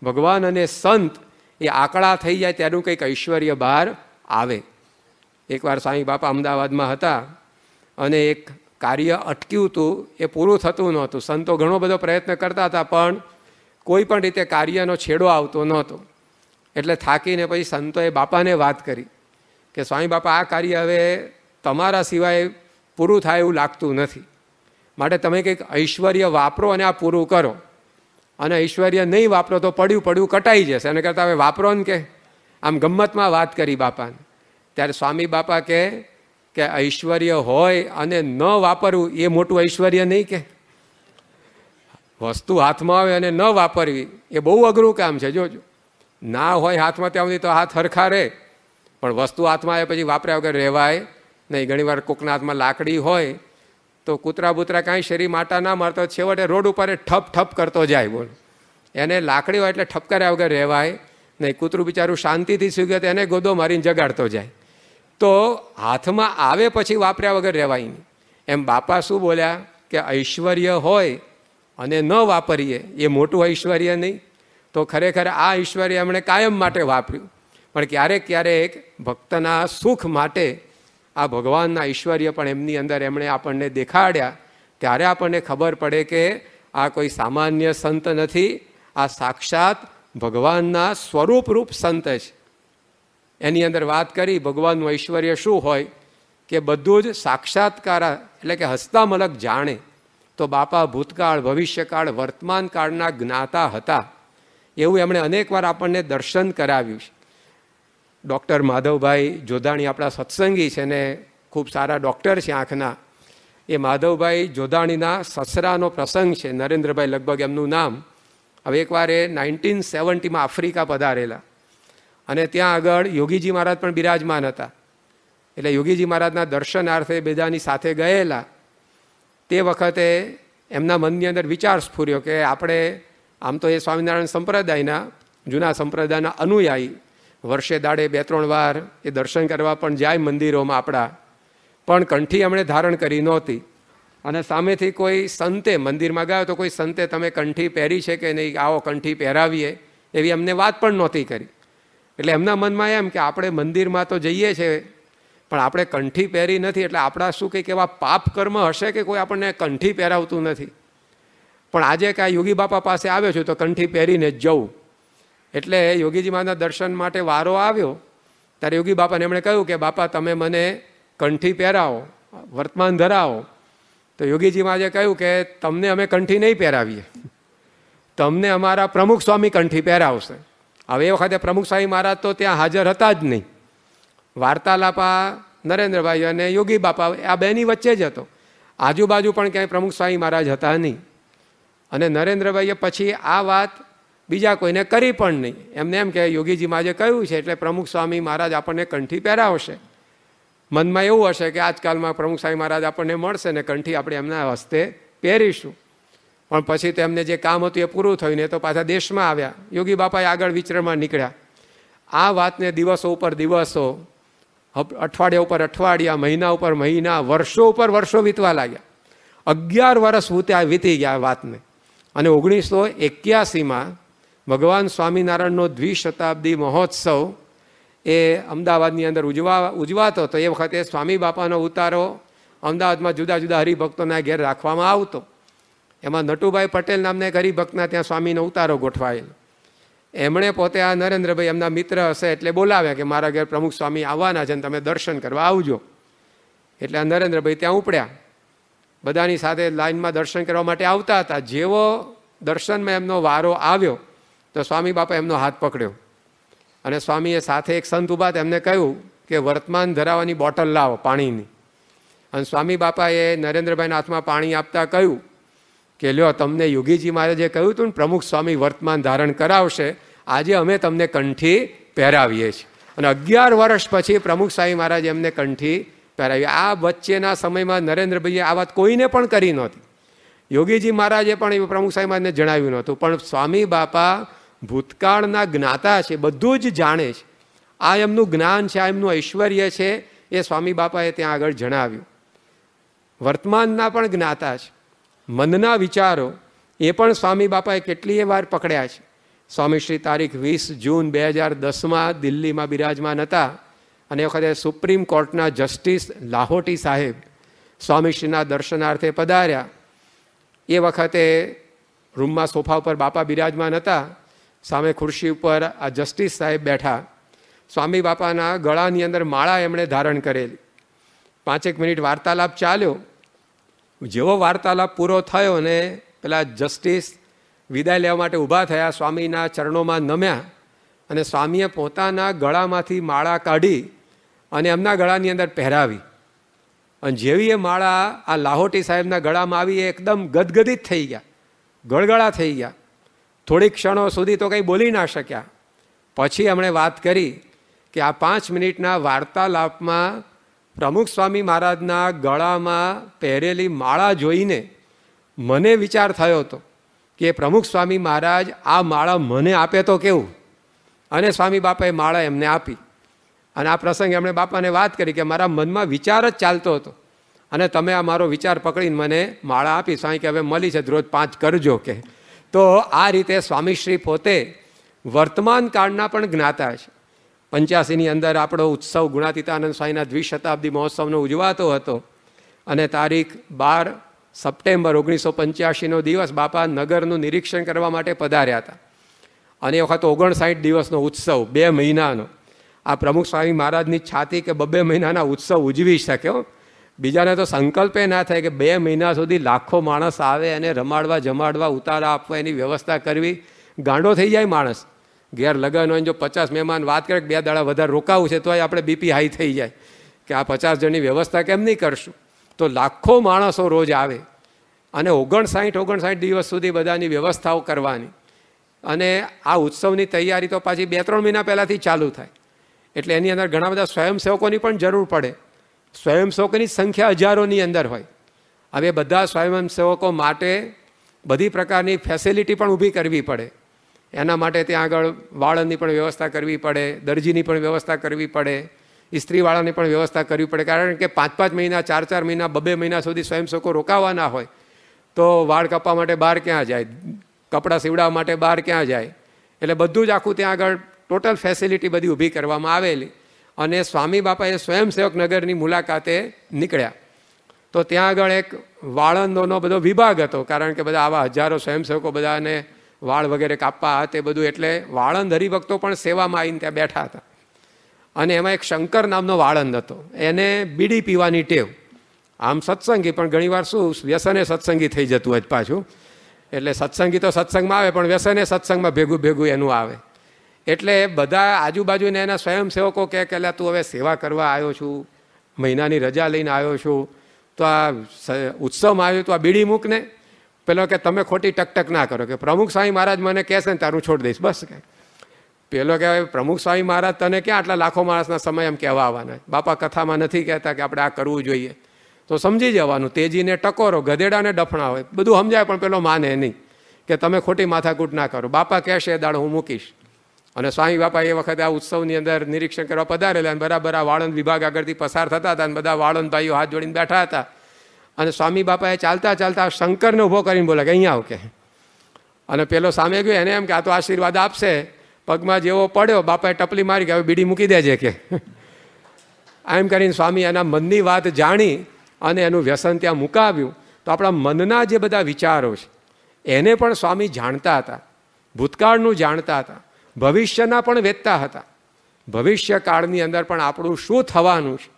ભગવાન અને સંત એ આકડા થઈ જાય ત્યારનું કંઈક ઐશ્વર્ય બહાર આવે. એકવાર સ્વામી બાપા અમદાવાદમાં હતા અને એક કાર્ય અટક્યું હતું, એ પૂરું થતું નહોતું. સંતો ઘણો બધો પ્રયત્ન કરતા હતા પણ કોઈ પણ રીતે કાર્યનો છેડો આવતો નહોતો. એટલે થાકીને પછી સંતોએ બાપાને વાત કરી કે સ્વામી બાપા, આ કાર્ય હવે તમારા સિવાય પૂરું થાય એવું લાગતું નથી, માટે તમે કંઈક ઐશ્વર્ય વાપરો અને આ પૂરું કરો. અને ઐશ્વર્ય નહીં વાપરો તો પડ્યું કટાઈ જશે, એને કરતાં હવે વાપરો ને. કે આમ ગમ્મતમાં વાત કરી બાપાને. ત્યારે સ્વામી બાપા કે ઐશ્વર્ય હોય અને ન વાપરવું એ મોટું ઐશ્વર્ય નહીં. કે વસ્તુ હાથમાં આવે અને ન વાપરવી એ બહુ અઘરું કામ છે. જોજો, ના હોય હાથમાં ત્યાં સુધી તો હાથ હરખા રહે, પણ વસ્તુ હાથમાં આવે પછી વાપર્યા વગર રહેવાય નહીં. ઘણીવાર કોકના હાથમાં લાકડી હોય તો કૂતરા બૂતરા કાંઈ શરીર માટા ના મારતો, છેવટે રોડ ઉપર ઠપ ઠપ કરતો જાય. બોલ, એને લાકડી હોય એટલે ઠપકાર્યા વગર રહેવાય નહીં. કૂતરું બિચારું શાંતિથી સૂઈ ગયું એને ગોદો મારીને જગાડતો જાય. તો હાથમાં આવે પછી વાપર્યા વગર રહેવાય નહીં. એમ બાપા શું બોલ્યા કે ઐશ્વર્ય હોય અને ન વાપરીએ એ મોટું ઐશ્વર્ય નહીં. તો ખરેખર આ ઐશ્વર્ય એમણે કાયમ માટે વાપર્યું. પણ ક્યારેક ક્યારેક ભક્તના સુખ માટે આ ભગવાનના ઐશ્વર્ય પણ એમની અંદર એમણે આપણને દેખાડ્યા, ત્યારે આપણને ખબર પડે કે આ કોઈ સામાન્ય સંત નથી, આ સાક્ષાત ભગવાનના સ્વરૂપરૂપ સંત છે. એની અંદર વાત કરી ભગવાનનું ઐશ્વર્ય શું હોય કે બધું જ સાક્ષાત્કાર, એટલે કે હસતા મલક જાણે. તો બાપા ભૂતકાળ, ભવિષ્યકાળ, વર્તમાન કાળના જ્ઞાતા હતા, એવું એમણે અનેકવાર આપણને દર્શન કરાવ્યું છે. ડૉક્ટર માધવભાઈ જોધાણી આપણા સત્સંગી છે ને ખૂબ સારા ડૉક્ટર છે આંખના. એ માધવભાઈ જોધાણીના સસરાનો પ્રસંગ છે, નરેન્દ્રભાઈ લગભગ એમનું નામ. હવે એકવાર એ 1970માં આફ્રિકા પધારેલા અને ત્યાં આગળ યોગીજી મહારાજ પણ બિરાજમાન હતા. એટલે યોગીજી મહારાજના દર્શનાર્થે બધાની સાથે ગયેલા. તે વખતે એમના મનની અંદર વિચાર સ્ફૂર્યો કે આપણે આમ તો એ સ્વામિનારાયણ સંપ્રદાયના, જૂના સંપ્રદાયના અનુયાયી, વર્ષે દાડે 2-3 વાર એ દર્શન કરવા પણ જાય મંદિરોમાં આપણા, પણ કંઠી એમણે ધારણ કરી નહોતી. અને સામેથી કોઈ સંતે મંદિરમાં ગયો તો કોઈ સંતે તમે કંઠી પહેરી છે કે નહીં, આવો કંઠી પહેરાવીએ, એવી અમને વાત પણ નહોતી કરી. એટલે એમના મનમાં એમ કે આપણે મંદિરમાં તો જઈએ છીએ પણ આપણે કંઠી પહેરી નથી, એટલે આપણા શું કંઈક એવા પાપ કર્મ હશે કે કોઈ આપણને કંઠી પહેરાવતું નથી. પણ આજે કાંઈ યોગી બાપા પાસે આવ્યો છું તો કંઠી પહેરીને જ જવું. એટલે યોગીજી મહારાજના દર્શન માટે વારો આવ્યો ત્યારે યોગી બાપાને એમણે કહ્યું કે બાપા તમે મને કંઠી પહેરાવો, વર્તમાન ધરાવો. તો યોગીજી મહારાજે કહ્યું કે તમને અમે કંઠી નહીં પહેરાવીએ, તમને અમારા પ્રમુખ સ્વામી કંઠી પહેરાવશે. હવે એ વખતે પ્રમુખ સ્વામી મહારાજ તો ત્યાં હાજર હતા જ નહીં. વાર્તાલાપા નરેન્દ્રભાઈ અને યોગી બાપા આ બેની વચ્ચે જ હતો, આજુબાજુ પણ ક્યાંય પ્રમુખ સ્વામી મહારાજ હતા નહીં. અને નરેન્દ્રભાઈએ પછી આ વાત બીજા કોઈને કરી પણ નહીં. એમને એમ કે યોગીજી મહારાજે કહ્યું છે એટલે પ્રમુખ સ્વામી મહારાજ આપણને કંઠી પહેરાવશે. મનમાં એવું હશે કે આજકાલમાં પ્રમુખ સ્વામી મહારાજ આપણને મળશે ને કંઠી આપણે એમના હસ્તે પહેરીશું. પણ પછી તો એમને જે કામ હતું એ પૂરું થયું ને તો પાછા દેશમાં આવ્યા. યોગી બાપાએ આગળ વિચરણમાં નીકળ્યા. આ વાતને દિવસો ઉપર દિવસો, અઠવાડિયા ઉપર અઠવાડિયા, મહિના ઉપર મહિના, વર્ષો ઉપર વર્ષો વીતવા લાગ્યા. 11 વર્ષ વીતી ગયા વાતને. અને 1981માં ભગવાન સ્વામિનારાયણનો દ્વિશતાબ્દી મહોત્સવ એ અમદાવાદની અંદર ઉજવાતો હતો. એ વખતે સ્વામી બાપાનો ઉતારો અમદાવાદમાં જુદા જુદા હરિભક્તોના ઘેર રાખવામાં આવતો. એમાં નટુભાઈ પટેલ નામના એક હરિભક્તના ત્યાં સ્વામીનો ઉતારો ગોઠવાયેલો. એમણે પોતે આ નરેન્દ્રભાઈ એમના મિત્ર હશે એટલે બોલાવ્યા કે મારા ઘેર પ્રમુખ સ્વામી આવવાના છે ને તમે દર્શન કરવા આવજો. એટલે આ નરેન્દ્રભાઈ ત્યાં ઉપડ્યા, બધાની સાથે લાઈનમાં દર્શન કરવા માટે આવતા હતા. જેવો દર્શનમાં એમનો વારો આવ્યો તો સ્વામી બાપા એમનો હાથ પકડ્યો અને સ્વામીએ સાથે એક સંત ઉભા એમને કહ્યું કે વર્તમાન ધરાવવાની બોટલ લાવો પાણીની. અને સ્વામી બાપાએ નરેન્દ્રભાઈના હાથમાં પાણી આપતા કહ્યું કે લ્યો, તમને યોગીજી મહારાજે કહ્યું હતું ને પ્રમુખ સ્વામી વર્તમાન ધારણ કરાવશે, આજે અમે તમને કંઠી પહેરાવીએ છીએ. અને 11 વર્ષ પછી પ્રમુખ સ્વામી મહારાજે એમને કંઠી પહેરાવી. આ વચ્ચેના સમયમાં નરેન્દ્રભાઈએ આ વાત કોઈને પણ કરી નહોતી. યોગીજી મહારાજે પણ પ્રમુખ સ્વામી મહારાજને જણાવ્યું નહોતું. પણ સ્વામી બાપા ભૂતકાળના જ્ઞાતા છે, બધું જ જાણે છે. આ એમનું જ્ઞાન છે, આ એમનું ઐશ્વર્ય છે, એ સ્વામી બાપાએ ત્યાં આગળ જણાવ્યું. વર્તમાનના પણ જ્ઞાતા છે, મનના વિચારો એ પણ સ્વામી બાપાએ કેટલીય વાર પકડ્યા છે. સ્વામીશ્રી તારીખ 20 જૂન 2010માં દિલ્હીમાં બિરાજમાન હતા અને એ વખતે સુપ્રીમ કોર્ટના જસ્ટિસ લાહોટી સાહેબ સ્વામીશ્રીના દર્શનાર્થે પધાર્યા. એ વખતે રૂમમાં સોફા ઉપર બાપા બિરાજમાન હતા, સામે ખુરશી ઉપર આ જસ્ટિસ સાહેબ બેઠા. સ્વામી બાપાના ગળાની અંદર માળા એમણે ધારણ કરેલી. 5 મિનિટ વાર્તાલાપ ચાલ્યો. જેવો વાર્તાલાપ પૂરો થયો ને પેલા જસ્ટિસ વિદાય લેવા માટે ઊભા થયા, સ્વામીના ચરણોમાં નમ્યા અને સ્વામીએ પોતાના ગળામાંથી માળા કાઢી અને એમના ગળાની અંદર પહેરાવી. અને જેવી એ માળા આ લાહોટી સાહેબના ગળામાં આવી એ એકદમ ગદગદિત થઈ ગયા, ગળગળા થઈ ગયા. થોડીક ક્ષણો સુધી તો કંઈ બોલી ના શક્યા. પછી એમણે વાત કરી કે આ 5 મિનિટના વાર્તાલાપમાં પ્રમુખ સ્વામી મહારાજના ગળામાં પહેરેલી માળા જોઈને મને વિચાર થયો હતો કે પ્રમુખ સ્વામી મહારાજ આ માળા મને આપે તો કેવું. અને સ્વામી બાપાએ માળા એમને આપી. અને આ પ્રસંગે એમણે બાપાને વાત કરી કે મારા મનમાં વિચાર જ ચાલતો હતો અને તમે આ મારો વિચાર પકડીને મને માળા આપી. સ્વામી કે હવે મળી છે રોજ 5 કરજો કે. તો આ રીતે સ્વામીશ્રી પોતે વર્તમાન કાળના પણ જ્ઞાતા છે. 85ની અંદર આપણો ઉત્સવ ગુણાતીતાનંદ સ્વામીના દ્વિશતાબ્દી મહોત્સવનો ઉજવાતો હતો અને તારીખ 12 સપ્ટેમ્બર 1985નો દિવસ બાપા નગરનું નિરીક્ષણ કરવા માટે પધાર્યા હતા. અને એ વખત 59 દિવસનો ઉત્સવ, 2 મહિનાનો. આ પ્રમુખ સ્વામી મહારાજની છાતી કે 2 મહિનાના ઉત્સવ ઉજવી શક્યો. બીજાને તો સંકલ્પે ના થાય કે 2 મહિના સુધી લાખો માણસ આવે અને રમાડવા જમાડવા ઉતારા આપવા એની વ્યવસ્થા કરવી. ગાંડો થઈ જાય માણસ. ઘેર લગ્ન હોય, જો 50 મહેમાન વાત કરે કે 2 દાડા વધારે રોકાવું છે તો આપણે બીપી હાઈ થઈ જાય કે આ 50 જણની વ્યવસ્થા કેમ નહીં કરશું. તો લાખો માણસો રોજ આવે અને 59 દિવસ સુધી બધાની વ્યવસ્થાઓ કરવાની. અને આ ઉત્સવની તૈયારી તો પાછી 2-3 મહિના પહેલાંથી ચાલુ થાય. એટલે એની અંદર ઘણા બધા સ્વયંસેવકોની પણ જરૂર પડે. સ્વયંસેવકોની સંખ્યા હજારોની અંદર હોય. હવે બધા સ્વયંસેવકો માટે બધી પ્રકારની ફેસિલિટી પણ ઊભી કરવી પડે. એના માટે ત્યાં આગળ વાળંદની પણ વ્યવસ્થા કરવી પડે, દરજીની પણ વ્યવસ્થા કરવી પડે, ઇસ્ત્રીવાળાની પણ વ્યવસ્થા કરવી પડે. કારણ કે 5-5 મહિના, 4-4 મહિના, 2-2 મહિના સુધી સ્વયંસેવકો રોકાવાના હોય તો વાળ કાપવા માટે બહાર ક્યાં જાય, કપડાં સીવડાવવા માટે બહાર ક્યાં જાય. એટલે બધું જ આખું ત્યાં આગળ ટોટલ ફેસિલિટી બધી ઊભી કરવામાં આવેલી. અને સ્વામી બાપાએ સ્વયંસેવક નગરની મુલાકાતે નીકળ્યા તો ત્યાં આગળ એક વાળંદોનો બધો વિભાગ હતો. કારણ કે બધા આવા હજારો સ્વયંસેવકો બધાને વાળ વગેરે કાપવા તે બધું. એટલે વાળંદ હરિભક્તો પણ સેવામાં આવીને ત્યાં બેઠા હતા. અને એમાં એક શંકર નામનો વાળંદ હતો. એને બીડી પીવાની ટેવ. આમ સત્સંગી, પણ ઘણીવાર શું વ્યસને સત્સંગી થઈ જતું હોય પાછું. એટલે સત્સંગી તો સત્સંગમાં આવે પણ વ્યસને સત્સંગમાં ભેગું એનું આવે. એટલે બધા આજુબાજુને એના સ્વયંસેવકો કહે કે તું હવે સેવા કરવા આવ્યો છું, મહિનાની રજા લઈને આવ્યો છું, તો આ ઉત્સવમાં આવ્યો તો આ બીડી મૂક ને. પેલો કે તમે ખોટી ટકટક ના કરો, કે પ્રમુખ સ્વામી મહારાજ મને કહેશે ને તારું છોડી દઈશ બસ. કે પેલો કહેવાય પ્રમુખ સ્વામી મહારાજ તને ક્યાં આટલા લાખો માણસના સમય એમ કહેવા આવવાના. બાપા કથામાં નથી કહેતા કે આપણે આ કરવું જોઈએ. તો સમજી જવાનું, તેજીને ટકોરો, ગધેડાને ડફણા હોય, બધું સમજાય પણ પેલો માને નહીં કે તમે ખોટી માથાકૂટ ના કરો. બાપા કહેશે એ દાડો હું મૂકીશ. અને સ્વામી બાપા એ વખતે આ ઉત્સવની અંદર નિરીક્ષણ કરવા પધારેલા અને બરાબર આ વાળંદ વિભાગ આગળથી પસાર થતા હતા અને બધા વાળંદ ભાઈઓ હાથ જોડીને બેઠા હતા. અને સ્વામી બાપાએ ચાલતા ચાલતા શંકરને ઊભો કરીને બોલે કે અહીંયા આવ કે. અને પેલો સામે ગયો, એને એમ કે આ તો આશીર્વાદ આપશે. પગમાં જેવો પડ્યો બાપાએ ટપલી મારી કે હવે બીડી મૂકી દેજે કે. એમ કરીને સ્વામી એના મનની વાત જાણી અને એનું વ્યસન ત્યાં મુકાવ્યું. તો આપણા મનના જે બધા વિચારો છે એને પણ સ્વામી જાણતા હતા, ભૂતકાળનું જાણતા હતા, ભવિષ્યના પણ વેચતા હતા. ભવિષ્ય કાળની અંદર પણ આપણું શું થવાનું છે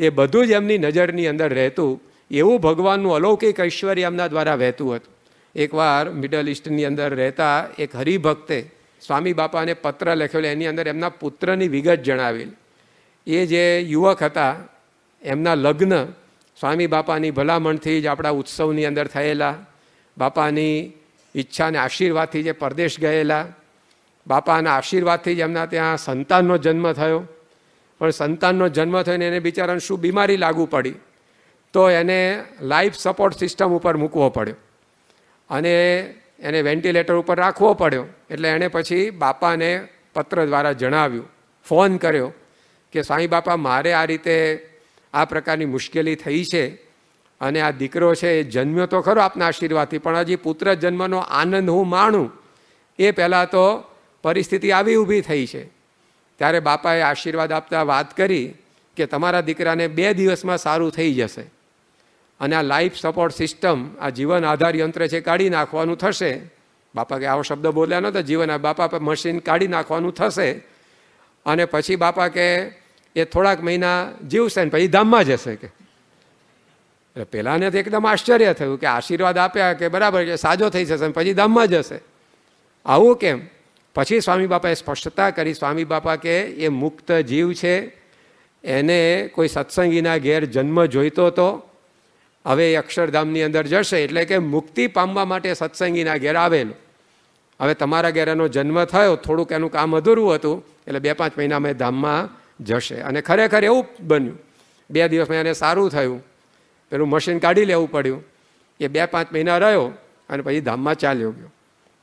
એ બધું જ એમની નજરની અંદર રહેતું. એવું ભગવાનનું અલૌકિક ઐશ્વર્ય એમના દ્વારા વહેતું હતું. એકવાર મિડલ ઇસ્ટની અંદર રહેતા એક હરિભક્તે સ્વામી બાપાને પત્ર લખેલો. એની અંદર એમના પુત્રની વિગત જણાવેલી. એ જે યુવક હતા એમના લગ્ન સ્વામી બાપાની ભલામણથી જ આપણા ઉત્સવની અંદર થયેલા, બાપાની ઈચ્છા અને આશીર્વાદથી જે પરદેશ ગયેલા, બાપાના આશીર્વાદથી જ એમના ત્યાં સંતાનનો જન્મ થયો. પણ સંતાનનો જન્મ થઈને એને બિચારાને શું બીમારી લાગુ પડી તો એને લાઈફ સપોર્ટ સિસ્ટમ ઉપર મૂકવો પડ્યો અને એને વેન્ટિલેટર ઉપર રાખવો પડ્યો. એટલે એણે પછી બાપાને પત્ર દ્વારા જણાવ્યું, ફોન કર્યો કે સ્વામી બાપા મારે આ રીતે આ પ્રકારની મુશ્કેલી થઈ છે અને આ દીકરો છે એ જન્મ્યો તો ખરો આપના આશીર્વાદથી, પણ હજી પુત્ર જન્મનો આનંદ હું માણું એ પહેલાં તો પરિસ્થિતિ આવી ઊભી થઈ છે. ત્યારે બાપાએ આશીર્વાદ આપતા વાત કરી કે તમારા દીકરાને 2 દિવસમાં સારું થઈ જશે અને આ લાઈફ સપોર્ટ સિસ્ટમ, આ જીવન આધાર યંત્ર છે કાઢી નાખવાનું થશે. બાપા કે આવો શબ્દ બોલ્યા નહોતા, જીવન બાપા મશીન કાઢી નાખવાનું થશે અને પછી બાપા કે એ થોડાક મહિના જીવશે ને પછી ધામમાં જશે કે. એટલે પેલાને તો એકદમ આશ્ચર્ય થયું કે આશીર્વાદ આપ્યા કે બરાબર કે સાજો થઈ જશે ને પછી ધામમાં જશે, આવું કેમ? પછી સ્વામી બાપાએ સ્પષ્ટતા કરી. સ્વામી બાપા કે એ મુક્ત જીવ છે, એને કોઈ સત્સંગીના ઘેર જન્મ જોઈતો હતો, હવે એ અક્ષરધામની અંદર જશે. એટલે કે મુક્તિ પામવા માટે સત્સંગીના ઘેર આવેલો. હવે તમારા ઘેર એનો જન્મ થયો, થોડુંક એનું કામ અધૂરું હતું, એટલે 2-5 મહિનામાં ધામમાં જશે. અને ખરેખર એવું બન્યું. 2 દિવસમાં એને સારું થયું, પેલું મશીન કાઢી લેવું પડ્યું, એ 2-5 મહિના રહ્યો અને પછી ધામમાં ચાલ્યો ગયો.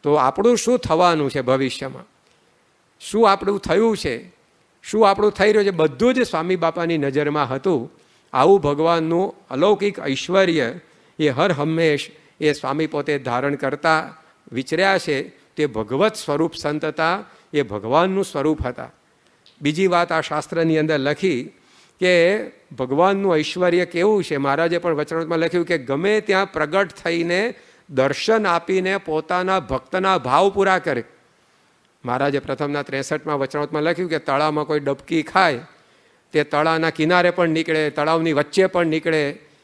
તો આપણું શું થવાનું છે ભવિષ્યમાં, શું આપણું થયું છે, શું આપણું થઈ રહ્યું છે, બધું જ સ્વામી બાપાની નજરમાં હતું. આવું ભગવાનનું અલૌકિક ઐશ્વર્ય એ હર હંમેશ એ સ્વામી પોતે ધારણ કરતા વિચર્યા છે. તે ભગવત સ્વરૂપ સંત હતા, એ ભગવાનનું સ્વરૂપ હતા. બીજી વાત આ શાસ્ત્રની અંદર લખી કે ભગવાનનું ઐશ્વર્ય કેવું છે. મહારાજે પણ વચનામૃતમાં લખ્યું કે ગમે ત્યાં પ્રગટ થઈને દર્શન આપીને પોતાના ભક્તના ભાવ પૂરા કરે. મહારાજે પ્રથમના 63માં વચનામૃતમાં લખ્યું કે તળાવમાં કોઈ ડબકી ખાય તે તળાવના કિનારે પણ નીકળે, તળાવની વચ્ચે પણ નીકળે,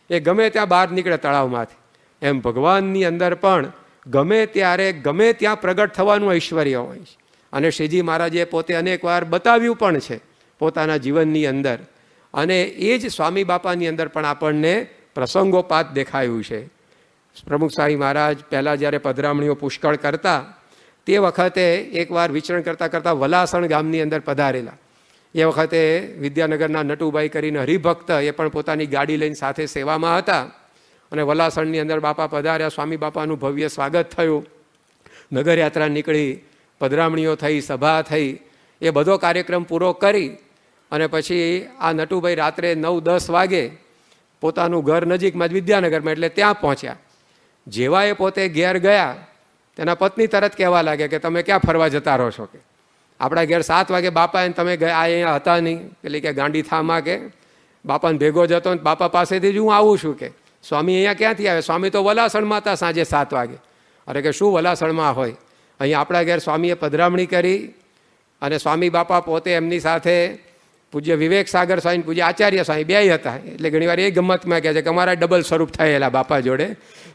એ ગમે ત્યાં બહાર નીકળે તળાવમાંથી. એમ ભગવાનની અંદર પણ ગમે ત્યારે ગમે ત્યાં પ્રગટ થવાનું ઐશ્વર્ય હોય છે. અને શ્રીજી મહારાજે પોતે અનેકવાર બતાવ્યું પણ છે પોતાના જીવનની અંદર. અને એ જ સ્વામી બાપાની અંદર પણ આપણને પ્રસંગોપાત દેખાયું છે. પ્રમુખ સ્વામી મહારાજ પહેલાં જ્યારે પધરામણીઓ પુષ્કળ કરતા તે વખતે એકવાર વિચરણ કરતાં કરતાં વલાસણ ગામની અંદર પધારેલા. એ વખતે વિદ્યાનગરના નટુભાઈ કરીને હરિભક્ત એ પણ પોતાની ગાડી લઈને સાથે સેવામાં હતા. અને વલાસણની અંદર બાપા પધાર્યા. સ્વામી બાપાનું ભવ્ય સ્વાગત થયું. નગરયાત્રા નીકળી, પધરામણીઓ થઈ, સભા થઈ. એ બધો કાર્યક્રમ પૂરો કરી અને પછી આ નટુભાઈ રાત્રે 9-10 વાગે પોતાનું ઘર નજીકમાં જ વિદ્યાનગરમાં એટલે ત્યાં પહોંચ્યા. જેવા એ પોતે ઘેર ગયા તેના પત્ની તરત કહેવા લાગે કે તમે ક્યાં ફરવા જતા રહો છો, કે આપણા ઘેર 7 વાગે બાપા એને તમે ગયા અહીંયા હતા નહીં. એટલે કે ગાંડી થામાં કે બાપાને ભેગો જતો ને બાપા પાસેથી જ હું આવું છું, કે સ્વામી અહીંયા ક્યાંથી આવે? સ્વામી તો વલાસણમાં હતા સાંજે 7 વાગે. અરે કે શું વલાસણમાં હોય? અહીંયા આપણા ઘેર સ્વામીએ પધરામણી કરી અને સ્વામી બાપા પોતે એમની સાથે પૂજ્ય વિવેક સાગર સ્વામી, પૂજ્ય આચાર્ય સ્વામી બે હતા. એટલે ઘણીવાર એ ગમતમાં કહે છે કે અમારા ડબલ સ્વરૂપ થયેલા બાપા જોડે.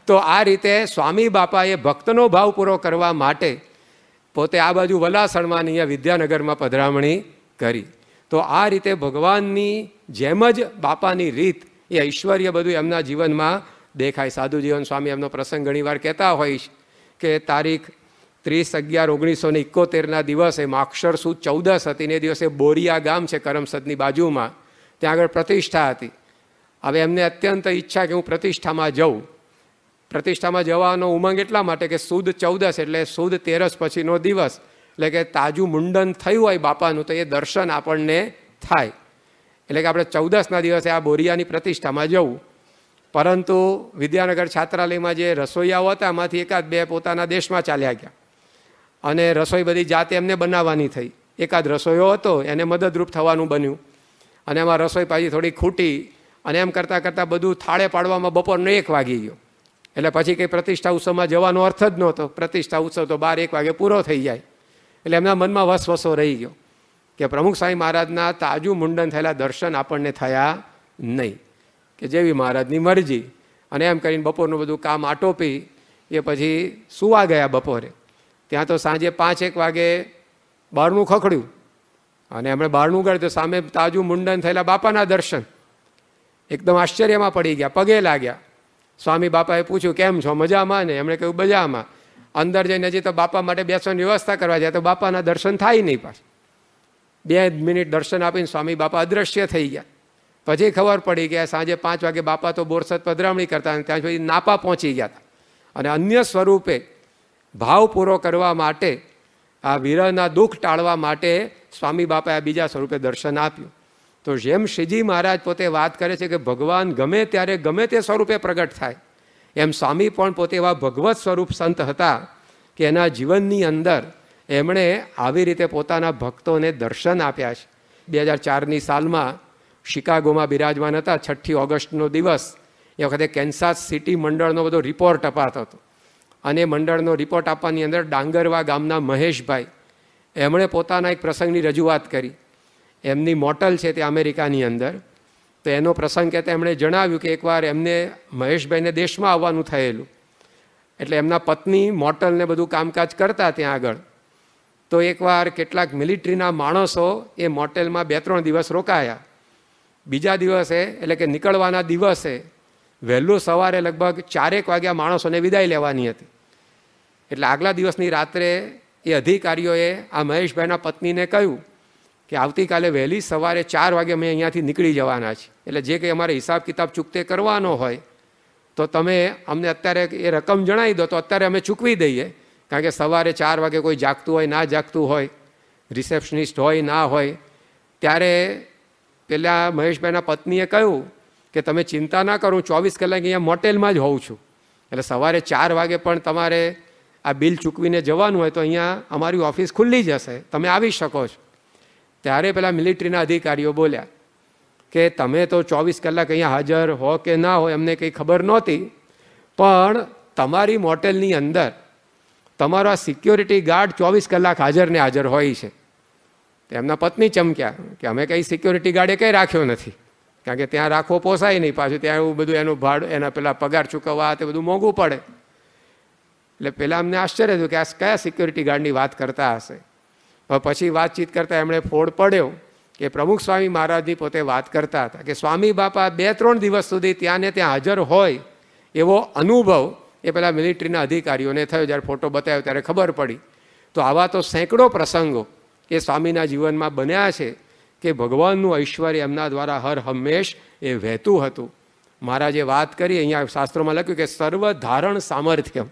તો આ રીતે સ્વામી બાપાએ ભક્તનો ભાવ પૂરો કરવા માટે પોતે આ બાજુ વલાસણમાં અહીંયા વિદ્યાનગરમાં પધરામણી કરી. તો આ રીતે ભગવાનની જેમ જ બાપાની રીત એ ઐશ્વર્ય બધું એમના જીવનમાં દેખાય. સાધુ જીવન સ્વામી એમનો પ્રસંગ ઘણીવાર કહેતા હોય કે તારીખ 30/11/1971 દિવસે માક્ષર સુદ 14 હતી. એ દિવસે બોરિયા ગામ છે કરમસદની બાજુમાં, ત્યાં આગળ પ્રતિષ્ઠા હતી. હવે એમને અત્યંત ઈચ્છા કે હું પ્રતિષ્ઠામાં જઉં. પ્રતિષ્ઠામાં જવાનો ઉમંગ એટલા માટે કે સુદ 14 એટલે સુદ 13 પછીનો દિવસ, એટલે કે તાજું મુંડન થયું હોય બાપાનું તો એ દર્શન આપણને થાય. એટલે કે આપણે 14ના દિવસે આ બોરિયાની પ્રતિષ્ઠામાં જવું. પરંતુ વિદ્યાનગર છાત્રાલયમાં જે રસોઈયાઓ હતા એમાંથી 1-2 પોતાના દેશમાં ચાલ્યા ગયા અને રસોઈ બધી જાતે એમને બનાવવાની થઈ. એકાદ રસોઈયો હતો એને મદદરૂપ થવાનું બન્યું અને એમાં રસોઈ પાછી થોડી ખૂટી અને એમ કરતાં કરતાં બધું થાળે પાડવામાં બપોરનો 1 વાગી ગયો. એટલે પછી કંઈ પ્રતિષ્ઠા ઉત્સવમાં જવાનો અર્થ જ નહોતો. પ્રતિષ્ઠા ઉત્સવ તો 12-1 વાગે પૂરો થઈ જાય. એટલે એમના મનમાં વસવસો રહી ગયો કે પ્રમુખ સ્વામી મહારાજના તાજું મુંડન થયેલા દર્શન આપણને થયા નહીં, કે જેવી મહારાજની મરજી. અને એમ કરીને બપોરનું બધું કામ આટોપી એ પછી સુવા ગયા બપોરે. ત્યાં તો સાંજે 5-1 વાગે બહારનું ખખડ્યું અને એમણે બહારનું ગયું તો સામે તાજું મુંડન થયેલા બાપાના દર્શન. એકદમ આશ્ચર્યમાં પડી ગયા, પગે લાગ્યા. સ્વામી બાપાએ પૂછ્યું કેમ છો, મજામાં ને? એમણે કહ્યું મજામાં. અંદર જઈને હજી તો બાપા માટે બેસવાની વ્યવસ્થા કરવા જાય તો બાપાના દર્શન થાય નહીં. પાછું 2 મિનિટ દર્શન આપીને સ્વામી બાપા અદૃશ્ય થઈ ગયા. પછી ખબર પડી કે સાંજે 5 વાગે બાપા તો બોરસદ પધરામણી કરતા અને ત્યાં સુધી નાપા પહોંચી ગયા હતા. અને અન્ય સ્વરૂપે ભાવ પૂરો કરવા માટે, આ વિરહના દુઃખ ટાળવા માટે સ્વામી બાપાએ બીજા સ્વરૂપે દર્શન આપ્યું. તો જેમ શ્રીજી મહારાજ પોતે વાત કરે છે કે ભગવાન ગમે ત્યારે ગમે તે સ્વરૂપે પ્રગટ થાય, એમ સ્વામી પણ પોતે એવા ભગવત સ્વરૂપ સંત હતા કે એના જીવનની અંદર એમણે આવી રીતે પોતાના ભક્તોને દર્શન આપ્યા છે. 2004ની સાલમાં શિકાગોમાં બિરાજમાન હતા. 6મી ઓગસ્ટનો દિવસ. એ વખતે કેન્સાસ સિટી મંડળનો બધો રિપોર્ટ અપાતો હતો અને મંડળનો રિપોર્ટ આપવાની અંદર ડાંગરવા ગામના મહેશભાઈ એમણે પોતાના એક પ્રસંગની રજૂઆત કરી. એમની મોટલ છે તે અમેરિકાની અંદર. તો એનો પ્રસંગ કહેતા એમણે જણાવ્યું કે એકવાર એમને મહેશભાઈને દેશમાં આવવાનું થયેલું. એટલે એમના પત્ની મોટલને બધું કામકાજ કરતા ત્યાં આગળ. તો એકવાર કેટલાક મિલિટરીના માણસો એ મોટેલમાં 2-3 દિવસ રોકાયા. બીજા દિવસે એટલે કે નીકળવાના દિવસે વહેલું સવારે લગભગ 4-1 વાગ્યા માણસોને વિદાય લેવાની હતી. એટલે આગલા દિવસની રાત્રે એ અધિકારીઓએ આ મહેશભાઈના પત્નીને કહ્યું કે આવતીકાલે વહેલી સવારે 4 વાગે અમે અહીંયાથી નીકળી જવાના છીએ. એટલે જે કંઈ અમારે હિસાબ કિતાબ ચૂકતે કરવાનો હોય તો તમે અમને અત્યારે એ રકમ જણાવી દો તો અત્યારે અમે ચૂકવી દઈએ. કારણ કે સવારે 4 વાગે કોઈ જાગતું હોય ના જાગતું હોય, રિસેપ્શનિસ્ટ હોય ના હોય. ત્યારે પેલા મહેશભાઈના પત્નીએ કહ્યું કે તમે ચિંતા ના કરો, 24 કલાક અહીંયા મોટેલમાં જ હોઉં છું. એટલે સવારે 4 વાગે પણ તમારે આ બિલ ચૂકવીને જવાનું હોય તો અહીંયા અમારી ઓફિસ ખુલ્લી જ હશે, તમે આવી શકો છો. ત્યારે પેલા મિલિટરીના અધિકારીઓ બોલ્યા કે તમે તો 24 કલાક અહીંયા હાજર હો કે ના હો એમને કંઈ ખબર નહોતી, પણ તમારી મોટેલની અંદર તમારો આ સિક્યોરિટી ગાર્ડ 24 કલાક હાજર ને હાજર હોય છે. એમના પત્ની ચમક્યા કે અમે કંઈ સિક્યોરિટી ગાર્ડે કંઈ રાખ્યો નથી, કારણ કે ત્યાં રાખવો પોસાય નહીં, પાછું ત્યાં એવું બધું એનું ભાડું એના પેલા પગાર ચૂકવવા તે બધું મોંઘું પડે. એટલે પહેલાં અમને આશ્ચર્ય થયું કે આ કયા સિક્યોરિટી ગાર્ડની વાત કરતા હશે. પછી વાતચીત કરતાં એમણે ફોડ પડ્યો કે પ્રમુખ સ્વામી મહારાજની પોતે વાત કરતા હતા કે સ્વામી બાપા 2-3 દિવસ સુધી ત્યાં ને ત્યાં હાજર હોય એવો અનુભવ એ પેલા મિલિટરીના અધિકારીઓને થયો. જ્યારે ફોટો બતાવ્યો ત્યારે ખબર પડી. તો આવા તો સેંકડો પ્રસંગો એ સ્વામીના જીવનમાં બન્યા છે કે ભગવાનનું ઐશ્વર્ય એમના દ્વારા હર હંમેશ એ વહેતું હતું. મહારાજે વાત કરી, અહીંયા શાસ્ત્રોમાં લખ્યું કે સર્વ ધારણ સામર્થ્યમ,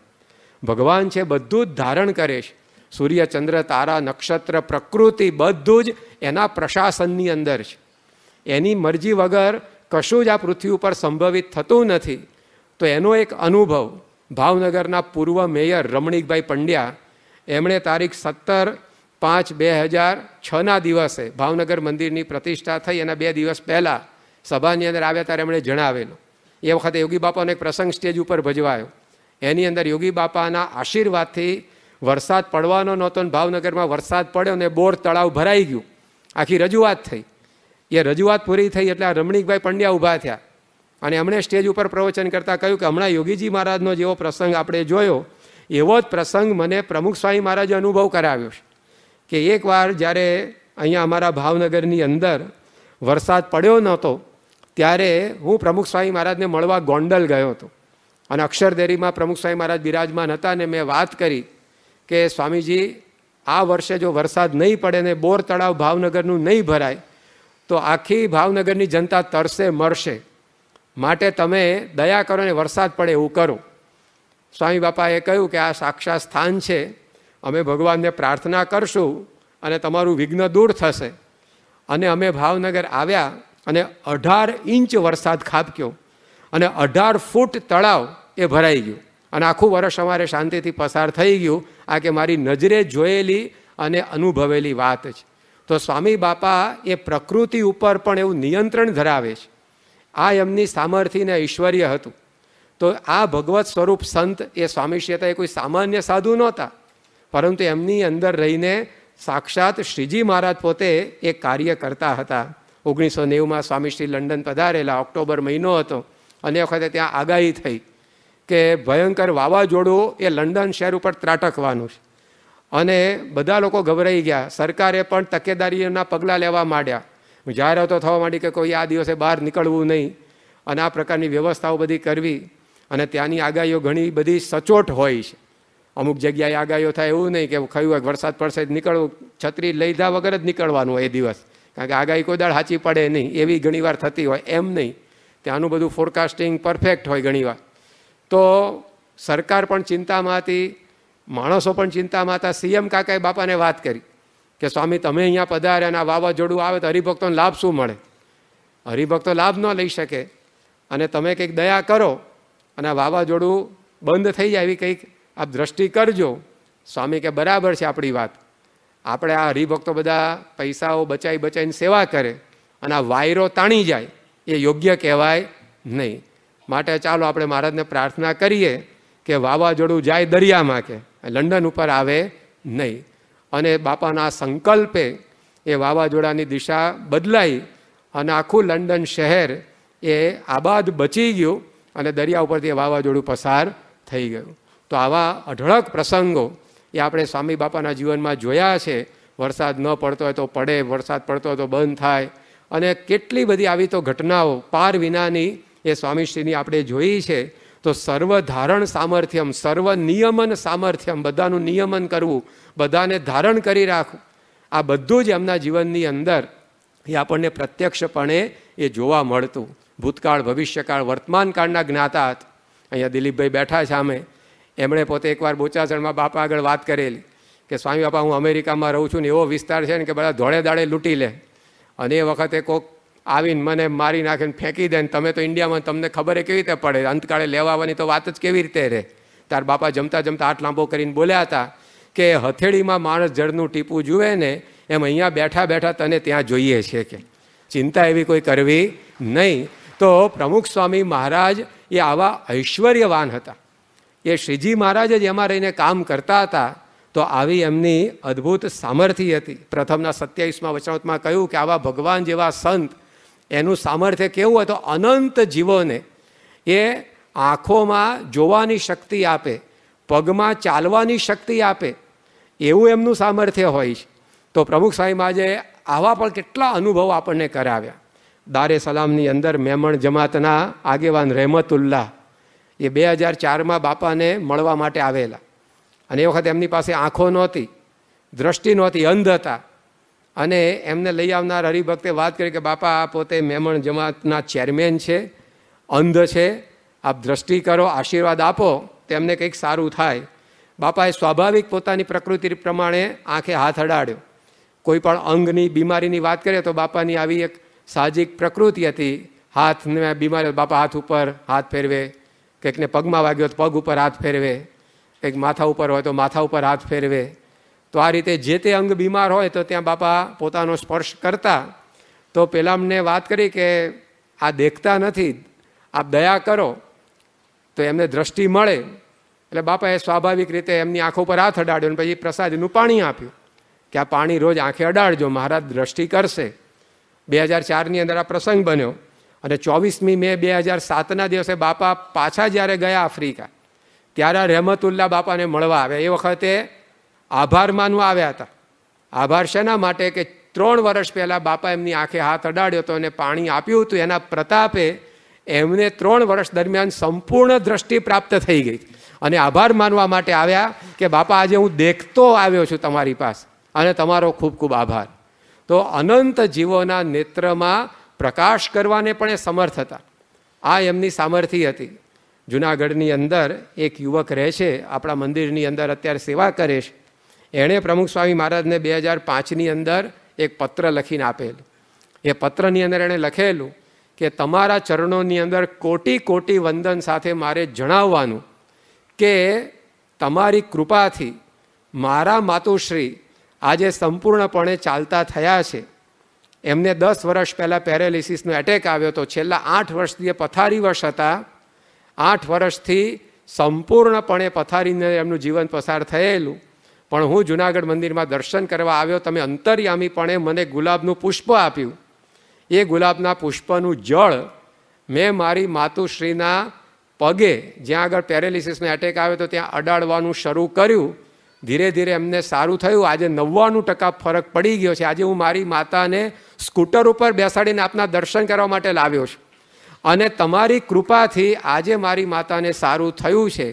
ભગવાન છે બધું જ ધારણ કરે છે. સૂર્ય, ચંદ્ર, તારા, નક્ષત્ર, પ્રકૃતિ બધું જ એના પ્રશાસનની અંદર છે. એની મરજી વગર કશું જ આ પૃથ્વી ઉપર સંભવિત થતું નથી. તો એનો એક અનુભવ ભાવનગરના પૂર્વ મેયર રમણીકભાઈ પંડ્યા, એમણે તારીખ 17/5/2006ના દિવસે ભાવનગર મંદિરની પ્રતિષ્ઠા થઈ એના 2 દિવસ પહેલાં સભાની અંદર આવ્યા ત્યારે એમણે જણાવેલું. એ વખતે યોગી બાપાનો એક પ્રસંગ સ્ટેજ ઉપર ભજવાયો. એની અંદર યોગી બાપાના આશીર્વાદથી વરસાદ પડવાનો નહોતો ને ભાવનગરમાં વરસાદ પડ્યો ને બોર તળાવ ભરાઈ ગયું. આખી રજૂઆત થઈ. એ રજૂઆત પૂરી થઈ એટલે આ રમણીકભાઈ પંડ્યા ઊભા થયા અને એમણે સ્ટેજ ઉપર પ્રવચન કરતાં કહ્યું કે હમણાં યોગીજી મહારાજનો જેવો પ્રસંગ આપણે જોયો એવો જ પ્રસંગ મને પ્રમુખ સ્વામી મહારાજે અનુભવ કરાવ્યો છે કે એકવાર જ્યારે અહીંયા અમારા ભાવનગરની અંદર વરસાદ પડ્યો નહોતો ત્યારે હું પ્રમુખ સ્વામી મહારાજને મળવા ગોંડલ ગયો હતો અને અક્ષરદેરીમાં પ્રમુખ સ્વામી મહારાજ બિરાજમાન હતા અને મેં વાત કરી કે સ્વામીજી આ વર્ષે જો વરસાદ નહીં પડે ને બોર તળાવ ભાવનગરનું નહીં ભરાય તો આખી ભાવનગરની જનતા તરસે મરશે, માટે તમે દયા કરો ને વરસાદ પડે એવું કરો. સ્વામી બાપાએ કહ્યું કે આ સાક્ષાત સ્થાન છે, અમે ભગવાનને પ્રાર્થના કરશું અને તમારું વિઘ્ન દૂર થશે. અને અમે ભાવનગર આવ્યા અને 18 ઇંચ વરસાદ ખાબક્યો અને 18 ફૂટ તળાવ એ ભરાઈ ગયું અને આખું વર્ષ અમારે શાંતિથી પસાર થઈ ગયું. આ કે મારી નજરે જોયેલી અને અનુભવેલી વાત છે. તો સ્વામી બાપા એ પ્રકૃતિ ઉપર પણ એવું નિયંત્રણ ધરાવે છે. આ એમની સામર્થ્ય અને ઐશ્વર્ય હતું. તો આ ભગવત સ્વરૂપ સંત એ સ્વામીશ્રી હતા, એ કોઈ સામાન્ય સાધુ નહોતા, પરંતુ એમની અંદર રહીને સાક્ષાત શ્રીજી મહારાજ પોતે એ કાર્ય કરતા હતા. 1990માં સ્વામીશ્રી લંડન પધારેલા, ઓક્ટોબર મહિનો હતો અને એ વખતે ત્યાં આગાહી થઈ કે ભયંકર વાવાઝોડું એ લંડન શહેર ઉપર ત્રાટકવાનું છે અને બધા લોકો ગભરાઈ ગયા. સરકારે પણ તકેદારીના પગલાં લેવા માંડ્યા. જાહેરાતો થવા માંડી કે કોઈ આ દિવસે બહાર નીકળવું નહીં અને આ પ્રકારની વ્યવસ્થાઓ બધી કરવી. અને ત્યાંની આગાહીઓ ઘણી બધી સચોટ હોય છે. અમુક જગ્યાએ આગાહીઓ થાય એવું નહીં કે ખયું હોય વરસાદ પડશે જ નીકળવું, છત્રી લીધા વગર જ નીકળવાનું હોય એ દિવસ, કારણ કે આગાહી કોઈ દાડ સાચી પડે નહીં એવી ઘણીવાર થતી હોય. એમ નહીં, ત્યાંનું બધું ફોરકાસ્ટિંગ પરફેક્ટ હોય ઘણીવાર. તો સરકાર પણ ચિંતામાં હતી, માણસો પણ ચિંતામાં હતા. સીએમ કાકાએ બાપાને વાત કરી કે સ્વામી તમે અહીંયા પધાર્યા અને આ વાવાઝોડું આવે તો હરિભક્તોને લાભ શું મળે? હરિભક્તો લાભ ન લઈ શકે અને તમે કંઈક દયા કરો અને આ વાવાઝોડું બંધ થઈ જાય એવી કંઈક આપ દ્રષ્ટિ કરજો. સ્વામી કે બરાબર છે આપણી વાત, આપણે આ હરિભક્તો બધા પૈસાઓ બચાવીને સેવા કરે અને આ વાયરો તાણી જાય એ યોગ્ય કહેવાય નહીં. માટે ચાલો આપણે મહારાજને પ્રાર્થના કરીએ કે વાવાઝોડું જાય દરિયામાં, કે લંડન ઉપર આવે નહીં. અને બાપાના સંકલ્પે એ વાવાઝોડાની દિશા બદલાઈ અને આખું લંડન શહેર એ આબાદ બચી ગયું અને દરિયા ઉપરથી એ વાવાઝોડું પસાર થઈ ગયું. તો આવા અઢળક પ્રસંગો એ આપણે સ્વામી બાપાના જીવનમાં જોયા છે. વરસાદ ન પડતો હોય તો પડે, વરસાદ પડતો હોય તો બંધ થાય, અને કેટલી બધી આવી તો ઘટનાઓ પાર વિનાની એ સ્વામીશ્રીની આપણે જોઈ છે. તો સર્વધારણ સામર્થ્યમ, સર્વ નિયમન સામર્થ્યમ, બધાનું નિયમન કરવું, બધાને ધારણ કરી રાખવું, આ બધું જ એમના જીવનની અંદર એ આપણને પ્રત્યક્ષપણે એ જોવા મળતું. ભૂતકાળ, ભવિષ્યકાળ, વર્તમાન કાળના જ્ઞાતા હતા. અહીંયા દિલીપભાઈ બેઠા છે સામે, એમણે પોતે એકવાર બોચાસણમાં બાપા આગળ વાત કરેલી કે સ્વામી બાપા હું અમેરિકામાં રહું છું ને એવો વિસ્તાર છે ને કે બધા ધોળે દાડે લૂંટી લે અને એ વખતે કોક આવીને મને મારી નાખીને ફેંકી દે ને તમે તો ઇન્ડિયામાં તમને ખબર કેવી રીતે પડે, અંતકાળે લેવા આવવાની તો વાત જ કેવી રીતે રહે. તાર બાપા જમતા જમતા હાથ લાંબો કરીને બોલ્યા હતા કે હથેળીમાં માણસ જળનું ટીપું જુએ ને એમ અહીંયા બેઠા બેઠા તને ત્યાં જોઈએ છે કે ચિંતા એવી કોઈ કરવી નહીં. તો પ્રમુખ સ્વામી મહારાજ એ આવા ઐશ્વર્યવાન હતા. એ શ્રીજી મહારાજ જ એમાં રહીને કામ કરતા હતા. તો આવી એમની અદ્ભુત સામર્થ્ય હતી. પ્રથમના 27મા વચનામૃતમાં કહ્યું કે આવા ભગવાન જેવા સંત એનું સામર્થ્ય કેવું હોય તો અનંત જીવોને એ આંખોમાં જોવાની શક્તિ આપે, પગમાં ચાલવાની શક્તિ આપે, એવું એમનું સામર્થ્ય હોય છે. તો પ્રમુખ સ્વામી મહારાજે આવા પણ કેટલા અનુભવો આપણને કરાવ્યા. દારે સલામની અંદર મેમણ જમાતના આગેવાન રહેમતુલ્લાહ એ 2004માં બાપાને મળવા માટે આવેલા. અને એ વખતે એમની પાસે આંખો નહોતી, દ્રષ્ટિ નહોતી, અંધ હતા. અને એમને લઈ આવનાર હરિભક્તે વાત કરી કે બાપા આ પોતે મેમણ જમાતના ચેરમેન છે, અંધ છે, આપ દ્રષ્ટિ કરો, આશીર્વાદ આપો તો એમને કંઈક સારું થાય. બાપાએ સ્વાભાવિક પોતાની પ્રકૃતિ પ્રમાણે આંખે હાથ અડાડ્યો. કોઈ પણ અંગની બીમારીની વાત કરીએ તો બાપાની આવી એક સાહજિક પ્રકૃતિ હતી. હાથને બીમારી બાપા હાથ ઉપર હાથ ફેરવે, કંઈકને પગમાં વાગ્યો તો પગ ઉપર હાથ ફેરવે, કંઈક માથા ઉપર હોય તો માથા ઉપર હાથ ફેરવે. તો આ રીતે જે તે અંગ બીમાર હોય તો ત્યાં બાપા પોતાનો સ્પર્શ કરતા. તો પેલા અમને વાત કરી કે આ દેખતા નથી, આપ દયા કરો તો એમને દ્રષ્ટિ મળે. એટલે બાપાએ સ્વાભાવિક રીતે એમની આંખો પર હાથ અડાડ્યો અને પછી પ્રસાદીનું પાણી આપ્યું કે આ પાણી રોજ આંખે અડાડજો, મહારાજ દ્રષ્ટિ કરશે. 2004ની અંદર આ પ્રસંગ બન્યો. અને 24મી મે 2007ના દિવસે બાપા પાછા જ્યારે ગયા આફ્રિકા ત્યારે રહેમતુલ્લાહ બાપાને મળવા આવ્યા. એ વખતે આભાર માનવા આવ્યા હતા. આભાર શેના માટે કે 3 વર્ષ પહેલાં બાપા એમની આંખે હાથ અડાડ્યો હતો અને પાણી આપ્યું હતું. એના પ્રતાપે એમને 3 વર્ષ દરમિયાન સંપૂર્ણ દ્રષ્ટિ પ્રાપ્ત થઈ ગઈ. અને આભાર માનવા માટે આવ્યા કે બાપા આજે હું દેખતો આવ્યો છું તમારી પાસે અને તમારો ખૂબ ખૂબ આભાર. તો અનંત જીવોના નેત્રમાં પ્રકાશ કરવાને પણ એ સમર્થ હતા. આ એમની સામર્થ્ય હતી. જુનાગઢની અંદર એક યુવક રહે છે, આપણા મંદિરની અંદર અત્યારે સેવા કરે છે. એણે પ્રમુખ સ્વામી મહારાજને 2005ની અંદર એક પત્ર લખીને આપેલું. એ પત્રની અંદર એણે લખેલું કે તમારા ચરણોની અંદર કોટી કોટી વંદન સાથે મારે જણાવવાનું કે તમારી કૃપાથી મારા માતુશ્રી આજે સંપૂર્ણપણે ચાલતા થયા છે. એમને 10 વર્ષ પહેલાં પેરેલિસિસનો એટેક આવ્યો હતો. છેલ્લા 8 વર્ષથી એ પથારીવશ હતા. 8 વર્ષથી સંપૂર્ણપણે પથારીને એમનું જીવન પસાર થયેલું. પણ હું જુનાગઢ મંદિરમાં દર્શન કરવા આવ્યો, તમે અંતર્યામીપણે મને ગુલાબનું પુષ્પ આપ્યું. એ ગુલાબના પુષ્પનું જળ મેં મારી માતુશ્રીના પગે, જ્યાં આગળ પેરેલિસિસનો એટેક આવ્યો તો ત્યાં અડાડવાનું શરૂ કર્યું. ધીરે ધીરે એમને સારું થયું. આજે 99% ફરક પડી ગયો છે. આજે હું મારી માતાને સ્કૂટર ઉપર બેસાડીને આપના દર્શન કરવા માટે લાવ્યો છું. અને તમારી કૃપાથી આજે મારી માતાને સારું થયું છે.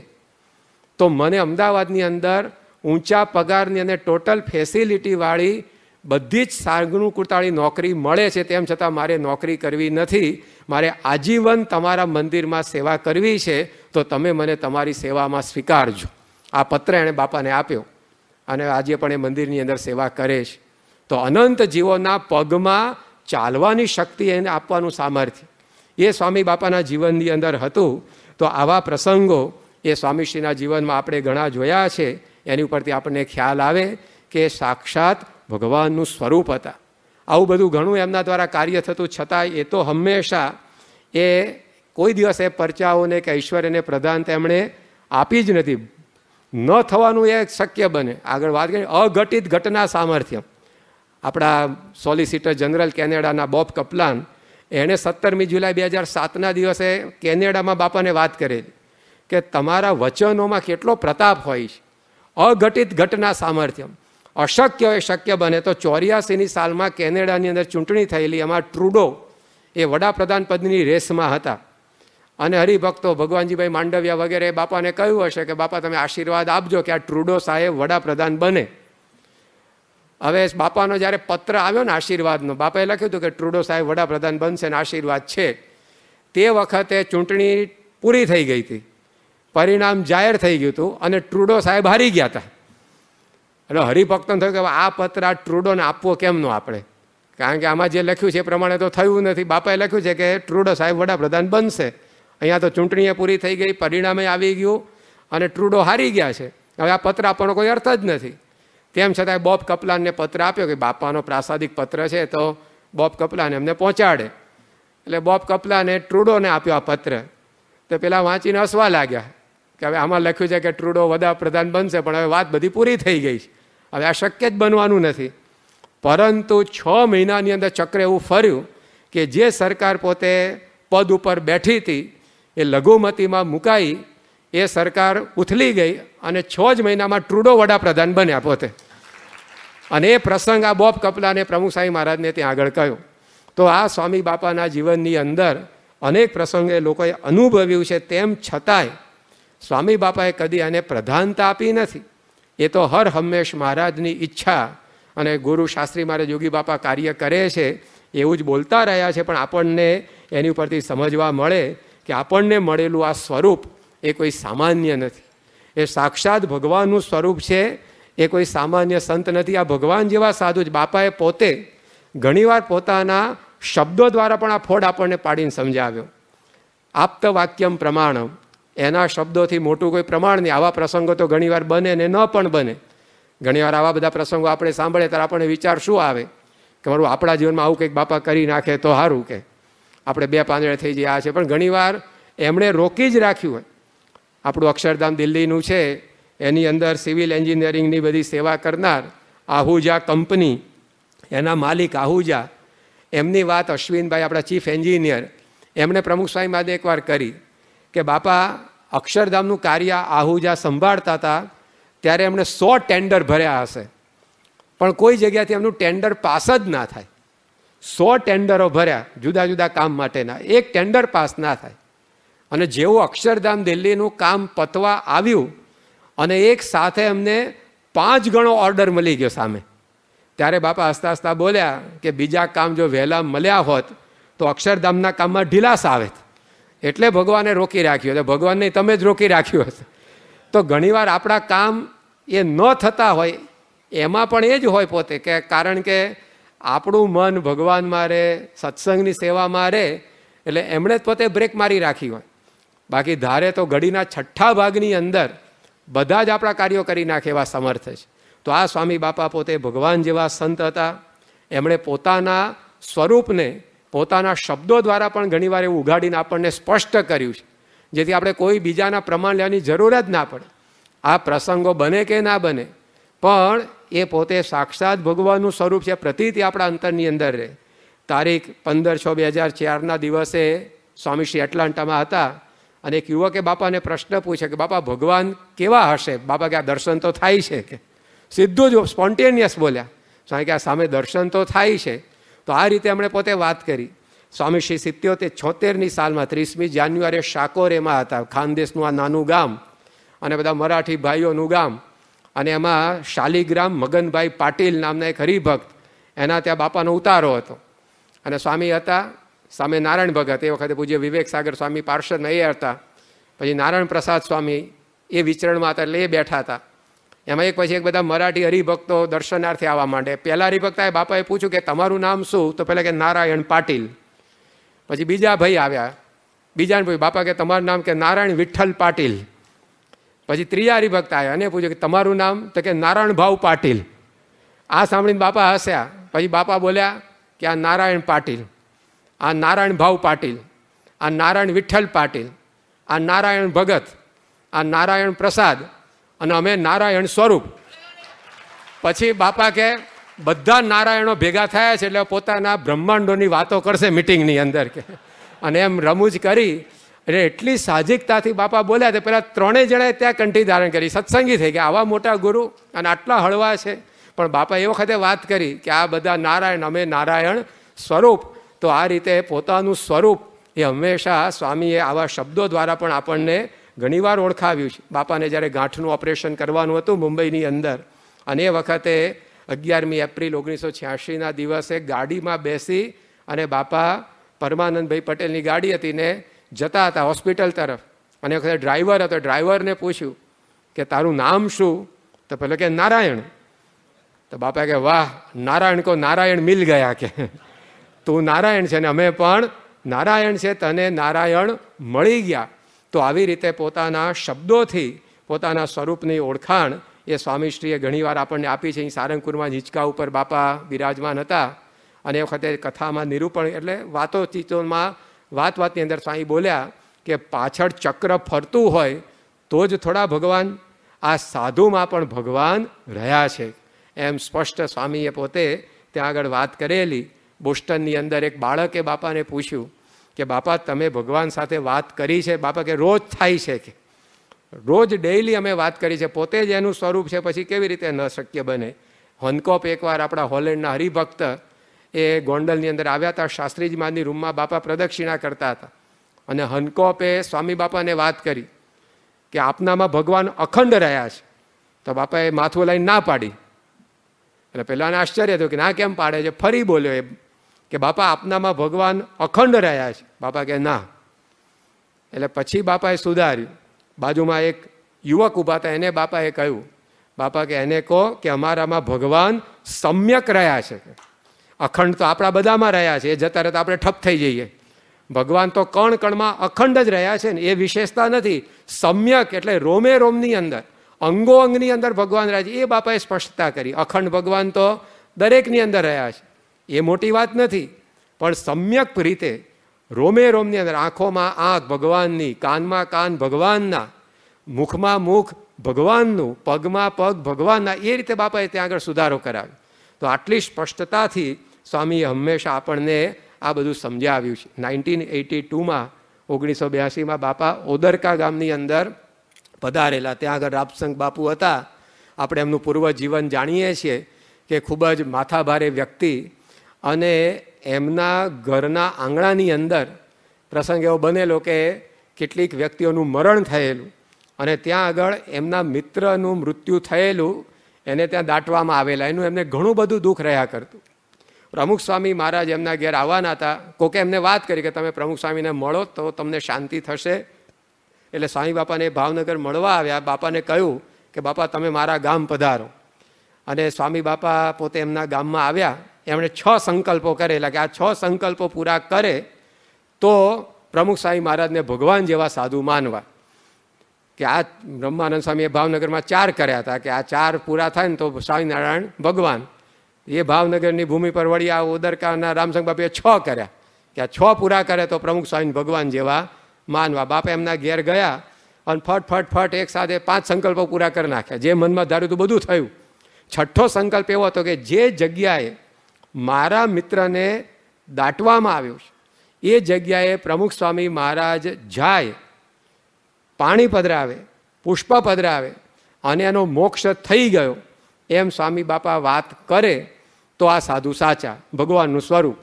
તો મને અમદાવાદની અંદર ઊંચા પગારની અને ટોટલ ફેસિલિટીવાળી બધી જ સાનુકૂળતાળી નોકરી મળે છે. તેમ છતાં મારે નોકરી કરવી નથી. મારે આજીવન તમારા મંદિરમાં સેવા કરવી છે. તો તમે મને તમારી સેવામાં સ્વીકારજો. આ પત્ર એણે બાપાને આપ્યો અને આજે પણ એ મંદિરની અંદર સેવા કરે છે. તો અનંત જીવોના પગમાં ચાલવાની શક્તિ એને આપવાનું સામર્થ્ય એ સ્વામી બાપાના જીવનની અંદર હતું. તો આવા પ્રસંગો એ સ્વામીશ્રીના જીવનમાં આપણે ઘણા જોયા છે. એની ઉપરથી આપણને ખ્યાલ આવે કે સાક્ષાત ભગવાનનું સ્વરૂપ હતા. આવું બધું ઘણું એમના દ્વારા કાર્ય થતું છતાં એ તો હંમેશા એ કોઈ દિવસ એ પરચાઓને કે ઐશ્વર્યને પ્રધાન તેમણે આપી જ નથી. ન થવાનું એ શક્ય બને. આગળ વાત કરીએ અઘટિત ઘટના સામર્થ્ય. આપણા સોલિસિટર જનરલ કેનેડાના બોબ કપલાન એણે 17મી જુલાઈ 2007ના દિવસે કેનેડામાં બાપાને વાત કરેલી કે તમારા વચનોમાં કેટલો પ્રતાપ હોય છે. અઘટિત ઘટના સામર્થ્ય. અશક્ય એ શક્ય બને. તો 84ની સાલમાં કેનેડાની અંદર ચૂંટણી થયેલી. એમાં ટ્રુડો એ વડાપ્રધાન પદની રેસમાં હતા. અને હરિભક્તો ભગવાનજીભાઈ માંડવિયા વગેરે બાપાને કહ્યું હશે કે બાપા તમે આશીર્વાદ આપજો કે આ ટ્રુડો સાહેબ વડાપ્રધાન બને. હવે બાપાનો જ્યારે પત્ર આવ્યો ને આશીર્વાદનો, બાપાએ લખ્યું હતું કે ટ્રુડો સાહેબ વડાપ્રધાન બનશે ને આશીર્વાદ છે. તે વખતે ચૂંટણી પૂરી થઈ ગઈ હતી, પરિણામ જાહેર થઈ ગયું હતું અને ટ્રુડો સાહેબ હારી ગયા હતા. એટલે હરિભક્તોને થયું કે આ પત્ર આ ટ્રુડોને આપવો કેમ નો આપણે, કારણ કે આમાં જે લખ્યું છે એ પ્રમાણે તો થયું નથી. બાપાએ લખ્યું છે કે ટ્રુડો સાહેબ વડાપ્રધાન બનશે. અહીંયા તો ચૂંટણી પૂરી થઈ ગઈ, પરિણામે આવી ગયું અને ટ્રુડો હારી ગયા છે. હવે આ પત્ર આપવાનો કોઈ અર્થ જ નથી. તેમ છતાં બોબ કપલાનને પત્ર આપ્યો કે બાપાનો પ્રાસાદિક પત્ર છે તો બોબ કપલાન એમને પહોંચાડે. એટલે બોબ કપલાને ટ્રુડોને આપ્યો આ પત્ર. તો પેલા વાંચીને હસવા લાગ્યા કે હવે આમાં લખ્યું છે કે ટ્રુડો વડાપ્રધાન બનશે, પણ હવે વાત બધી પૂરી થઈ ગઈ છે, હવે આ શક્ય જ બનવાનું નથી. પરંતુ 6 મહિનાની અંદર ચક્ર એવું ફર્યું કે જે સરકાર પોતે પદ ઉપર બેઠી હતી એ લઘુમતીમાં મુકાઈ, એ સરકાર ઉથલી ગઈ અને 6 જ મહિનામાં ટ્રુડો વડાપ્રધાન બન્યા પોતે. અને એ પ્રસંગ આ બોબ કપલાને પ્રમુખ સ્વામી મહારાજને ત્યાં આગળ કહ્યું. તો આ સ્વામી બાપાના જીવનની અંદર અનેક પ્રસંગે લોકોએ અનુભવ્યું છે, તેમ છતાંય સ્વામી બાપાએ કદી એને પ્રધાનતા આપી નથી. એ તો હર હંમેશ મહારાજની ઈચ્છા અને ગુરુ શાસ્ત્રી મહારાજ યોગી બાપા કાર્ય કરે છે એવું જ બોલતા રહ્યા છે. પણ આપણને એની ઉપરથી સમજવા મળે કે આપણને મળેલું આ સ્વરૂપ એ કોઈ સામાન્ય નથી, એ સાક્ષાત ભગવાનનું સ્વરૂપ છે, એ કોઈ સામાન્ય સંત નથી. આ ભગવાન જેવા સાધુ જ બાપાએ પોતે ઘણીવાર પોતાના શબ્દો દ્વારા પણ આ ફોડ આપણને પાડીને સમજાવ્યો. આપ્ત વાક્યમ પ્રમાણમ, એના શબ્દોથી મોટું કોઈ પ્રમાણ નહીં. આવા પ્રસંગો તો ઘણીવાર બને ને ન પણ બને. ઘણીવાર આવા બધા પ્રસંગો આપણે સાંભળીએ ત્યારે આપણને વિચાર શું આવે કે મારું આપણા જીવનમાં આવું કંઈક બાપા કરી નાખે તો સારું, કે આપણે 2 પાંદડે થઈ જઈએ આ છે. પણ ઘણીવાર એમણે રોકી જ રાખ્યું હોય. આપણું અક્ષરધામ દિલ્હીનું છે, એની અંદર સિવિલ એન્જિનિયરિંગની બધી સેવા કરનાર આહુજા કંપની, એના માલિક આહુજા, એમની વાત અશ્વિનભાઈ આપણા ચીફ એન્જિનિયર, એમણે પ્રમુખ સ્વામી મહારાજને એકવાર કરી કે બાપા અક્ષરધામનું કાર્ય આહુજા સંભાળતા હતા ત્યારે એમણે 100 ટેન્ડર ભર્યા હશે, પણ કોઈ જગ્યાથી એમનું ટેન્ડર પાસ જ ના થાય. 100 ટેન્ડરો ભર્યા જુદા જુદા કામ માટેના, એક ટેન્ડર પાસ ના થાય. અને જેવું અક્ષરધામ દિલ્હીનું કામ પતવા આવ્યું અને એક સાથે એમને 5 ગણો ઓર્ડર મળી ગયો સામે, ત્યારે બાપા હસતા હસતા બોલ્યા કે બીજા કામ જો વહેલા મળ્યા હોત તો અક્ષરધામના કામમાં ઢીલાસ આવે, એટલે ભગવાને રોકી રાખ્યું. એટલે ભગવાન નહીં, તમે જ રોકી રાખ્યું હશે. તો ઘણીવાર આપણા કામ એ ન થતા હોય એમાં પણ એ જ હોય પોતે, કે કારણ કે આપણું મન ભગવાનમાં રહે, સત્સંગની સેવામાં રહે, એટલે એમણે જ પોતે બ્રેક મારી રાખી હોય. બાકી ધારે તો ઘડીના 6ઠ્ઠા ભાગની અંદર બધા જ આપણા કાર્યો કરી નાખે એવા સમર્થ છે. તો આ સ્વામી બાપા પોતે ભગવાન જેવા સંત હતા. એમણે પોતાના સ્વરૂપને પોતાના શબ્દો દ્વારા પણ ઘણીવાર એવું ઉઘાડીને આપણને સ્પષ્ટ કર્યું છે, જેથી આપણે કોઈ બીજાના પ્રમાણ લેવાની જરૂર જ ના પડે. આ પ્રસંગો બને કે ના બને, પણ એ પોતે સાક્ષાત ભગવાનનું સ્વરૂપ છે, પ્રતીતિ આપણા અંતરની અંદર રહે. તારીખ 15/6/2004ના દિવસે સ્વામીશ્રી એટલાન્ટામાં હતા અને એક યુવકે બાપાને પ્રશ્ન પૂછે કે બાપા ભગવાન કેવા હશે? બાપા કે આ દર્શન તો થાય છે, કે સીધું જ સ્પોન્ટેનિયસ બોલ્યા. સ્વામી કે આ સામે દર્શન તો થાય છે. તો આ રીતે એમણે પોતે વાત કરી. સ્વામીશ્રી 77-76ની સાલમાં 30મી જાન્યુઆરીએ શાકોરેમાં હતા, ખાનદેશનું આ નાનું ગામ અને બધા મરાઠી ભાઈઓનું ગામ, અને એમાં શાલિગ્રામ મગનભાઈ પાટીલ નામના એક હરિભક્ત, એના ત્યાં બાપાનો ઉતારો હતો. અને સ્વામી હતા સામે નારાયણ ભગત, એ વખતે પૂજ્ય વિવેક સાગર સ્વામી પાર્ષદમાં એ હતા, પછી નારાયણ પ્રસાદ સ્વામી એ વિચરણમાં હતા, એટલે એ બેઠા હતા. એમાં એક પછી એક બધા મરાઠી હરિભક્તો દર્શનાર્થે આવવા માંડે. પહેલા હરિભક્તાએ બાપાએ પૂછ્યું કે તમારું નામ શું? તો પહેલાં કે નારાયણ પાટીલ. પછી બીજા ભાઈ આવ્યા, બીજાને પૂછ્યું બાપા કે તમારું નામ? કે નારાયણ વિઠ્ઠલ પાટીલ. પછી ત્રીજા હરિભક્ત આવ્યા અને પૂછ્યું કે તમારું નામ? તો કે નારાયણ ભાવ પાટીલ. આ સાંભળીને બાપા હસ્યા. પછી બાપા બોલ્યા કે આ નારાયણ પાટીલ, આ નારાયણ ભાવ પાટીલ, આ નારાયણ વિઠ્ઠલ પાટીલ, આ નારાયણ ભગત, આ નારાયણ પ્રસાદ, અને અમે નારાયણ સ્વરૂપ. પછી બાપા કે બધા નારાયણો ભેગા થયા છે એટલે પોતાના બ્રહ્માંડોની વાતો કરશે મિટિંગની અંદર, કે અને એમ રમૂજ કરી. એટલે એટલી સાહજિકતાથી બાપા બોલ્યા તે પેલા 3 જણાએ ત્યાં કંઠી ધારણ કરી, સત્સંગી થઈ ગયા. આવા મોટા ગુરુ અને આટલા હળવા છે, પણ બાપા એ વખતે વાત કરી કે આ બધા નારાયણ, અમે નારાયણ સ્વરૂપ. તો આ રીતે પોતાનું સ્વરૂપ એ હંમેશા સ્વામીએ આવા શબ્દો દ્વારા પણ આપણને ઘણીવાર ઓળખાવ્યું છે. બાપાને જ્યારે ગાંઠનું ઓપરેશન કરવાનું હતું મુંબઈની અંદર, અને એ વખતે 11મી એપ્રિલ 1986ના દિવસે ગાડીમાં બેસી અને બાપા પરમાનંદભાઈ પટેલની ગાડી હતી ને જતા હતા હોસ્પિટલ તરફ, અને એ વખતે ડ્રાઈવર હતો. ડ્રાઈવરને પૂછ્યું કે તારું નામ શું? તો પેલો કે નારાયણ. તો બાપા કે વાહ, નારાયણ કો નારાયણ મિલ ગયા, કે તું નારાયણ છે ને અમે પણ નારાયણ છે, તને નારાયણ મળી ગયા. તો આવી રીતે પોતાના શબ્દોથી પોતાના સ્વરૂપની ઓળખાણ એ સ્વામીશ્રીએ ઘણીવાર આપણને આપી છે. અહીં સારંગપુરમાં હિંચકા ઉપર બાપા બિરાજમાન હતા અને એ વખતે કથામાં નિરૂપણ એટલે વાતોચીતોમાં વાતની અંદર સ્વામી બોલ્યા કે પાછળ ચક્ર ફરતું હોય તો જ થોડા ભગવાન, આ સાધુમાં પણ ભગવાન રહ્યા છે એમ સ્પષ્ટ સ્વામીએ પોતે ત્યાં આગળ વાત કરેલી. બોસ્ટનની અંદર એક બાળકે બાપાને પૂછ્યું કે બાપા તમે ભગવાન સાથે વાત કરી છે? બાપા કે રોજ થાય છે, કે રોજ ડેઇલી અમે વાત કરી છે, પોતે જ એનું સ્વરૂપ છે, પછી કેવી રીતે ન શક્ય બને? હનકોપ એકવાર આપણા હોલેન્ડના હરિભક્ત એ ગોંડલની અંદર આવ્યા હતા. શાસ્ત્રીજી મહારાજની રૂમમાં બાપા પ્રદક્ષિણા કરતા હતા અને હનકોપે સ્વામી બાપાને વાત કરી કે આપનામાં ભગવાન અખંડ રહ્યા છે. તો બાપાએ માથું લઈને ના પાડી. એટલે પહેલાંને આશ્ચર્ય થયું કે ના કેમ પાડે છે? ફરી બોલ્યો એ કે બાપા આપનામાં ભગવાન અખંડ રહ્યા છે. બાપા કે ના. એટલે પછી બાપાએ સુધાર્યું. બાજુમાં એક યુવક ઊભા હતા, એને બાપાએ કહ્યું, બાપા કે એને કહો કે અમારામાં ભગવાન સમ્યક રહ્યા છે. અખંડ તો આપણા બધામાં રહ્યા છે, એ જતા રહેતા આપણે ઠપ થઈ જઈએ. ભગવાન તો કણ કણમાં અખંડ જ રહ્યા છે ને, એ વિશેષતા નથી. સમ્યક એટલે રોમે રોમની અંદર, અંગો અંગની અંદર ભગવાન રહ્યા છે, એ બાપાએ સ્પષ્ટતા કરી. અખંડ ભગવાન તો દરેકની અંદર રહ્યા છે, એ મોટી વાત નથી, પણ સમ્યક રીતે રોમે રોમની અંદર, આંખોમાં આંખ ભગવાનની, કાનમાં કાન ભગવાનના, મુખમાં મુખ ભગવાનનું, પગમાં પગ ભગવાનના, એ રીતે બાપાએ ત્યાં આગળ સુધારો કરાવ્યો. તો આટલી સ્પષ્ટતાથી સ્વામીએ હંમેશા આપણને આ બધું સમજાવ્યું છે. 1982માં 1982માં બાપા ઓદરકા ગામની અંદર પધારેલા. ત્યાં આગળ રાપસંગ બાપુ હતા. આપણે એમનું પૂર્વ જીવન જાણીએ છીએ કે ખૂબ જ માથાભારે વ્યક્તિ, અને એમના ઘરના આંગણાની અંદર પ્રસંગ એવો બનેલો કે કેટલીક વ્યક્તિઓનું મરણ થયેલું અને ત્યાં આગળ એમના મિત્રનું મૃત્યુ થયેલું, એને ત્યાં દાટવામાં આવેલા. એનું એમને ઘણું બધું દુઃખ રહ્યા કરતું. પ્રમુખ સ્વામી મહારાજ એમના ઘેર આવવાના હતા. કોકે એમને વાત કરી કે તમે પ્રમુખ સ્વામીને મળો તો તમને શાંતિ થશે. એટલે સ્વામી બાપાને ભાવનગર મળવા આવ્યા. બાપાને કહ્યું કે બાપા તમે મારા ગામ પધારો. અને સ્વામી બાપા પોતે એમના ગામમાં આવ્યા. એમણે 6 સંકલ્પો કરેલા કે આ 6 સંકલ્પો પૂરા કરે તો પ્રમુખ સ્વામી મહારાજને ભગવાન જેવા સાધુ માનવા. કે આ બ્રહ્માનંદ સ્વામીએ ભાવનગરમાં 4 કર્યા હતા કે આ 4 પૂરા થાય ને તો સ્વામિનારાયણ ભગવાન. એ ભાવનગરની ભૂમિ પર વળી આ ઓદરકાના રામસંગ બાપુએ 6 કર્યા કે આ 6 પૂરા કરે તો પ્રમુખ સ્વામી ભગવાન જેવા માનવા. બાપા એમના ઘેર ગયા અને ફટ એક સાથે 5 સંકલ્પો પૂરા કરી નાખ્યા. જે મનમાં ધાર્યું તો બધું થયું. 6થો સંકલ્પ એવો હતો કે જે જગ્યાએ મારા મિત્રને દાટવામાં આવ્યો છે એ જગ્યાએ પ્રમુખ સ્વામી મહારાજ જાય, પાણી પધરાવે, પુષ્પ પધરાવે અને એનો મોક્ષ થઈ ગયો એમ સ્વામી બાપા વાત કરે તો આ સાધુ સાચા, ભગવાનનું સ્વરૂપ.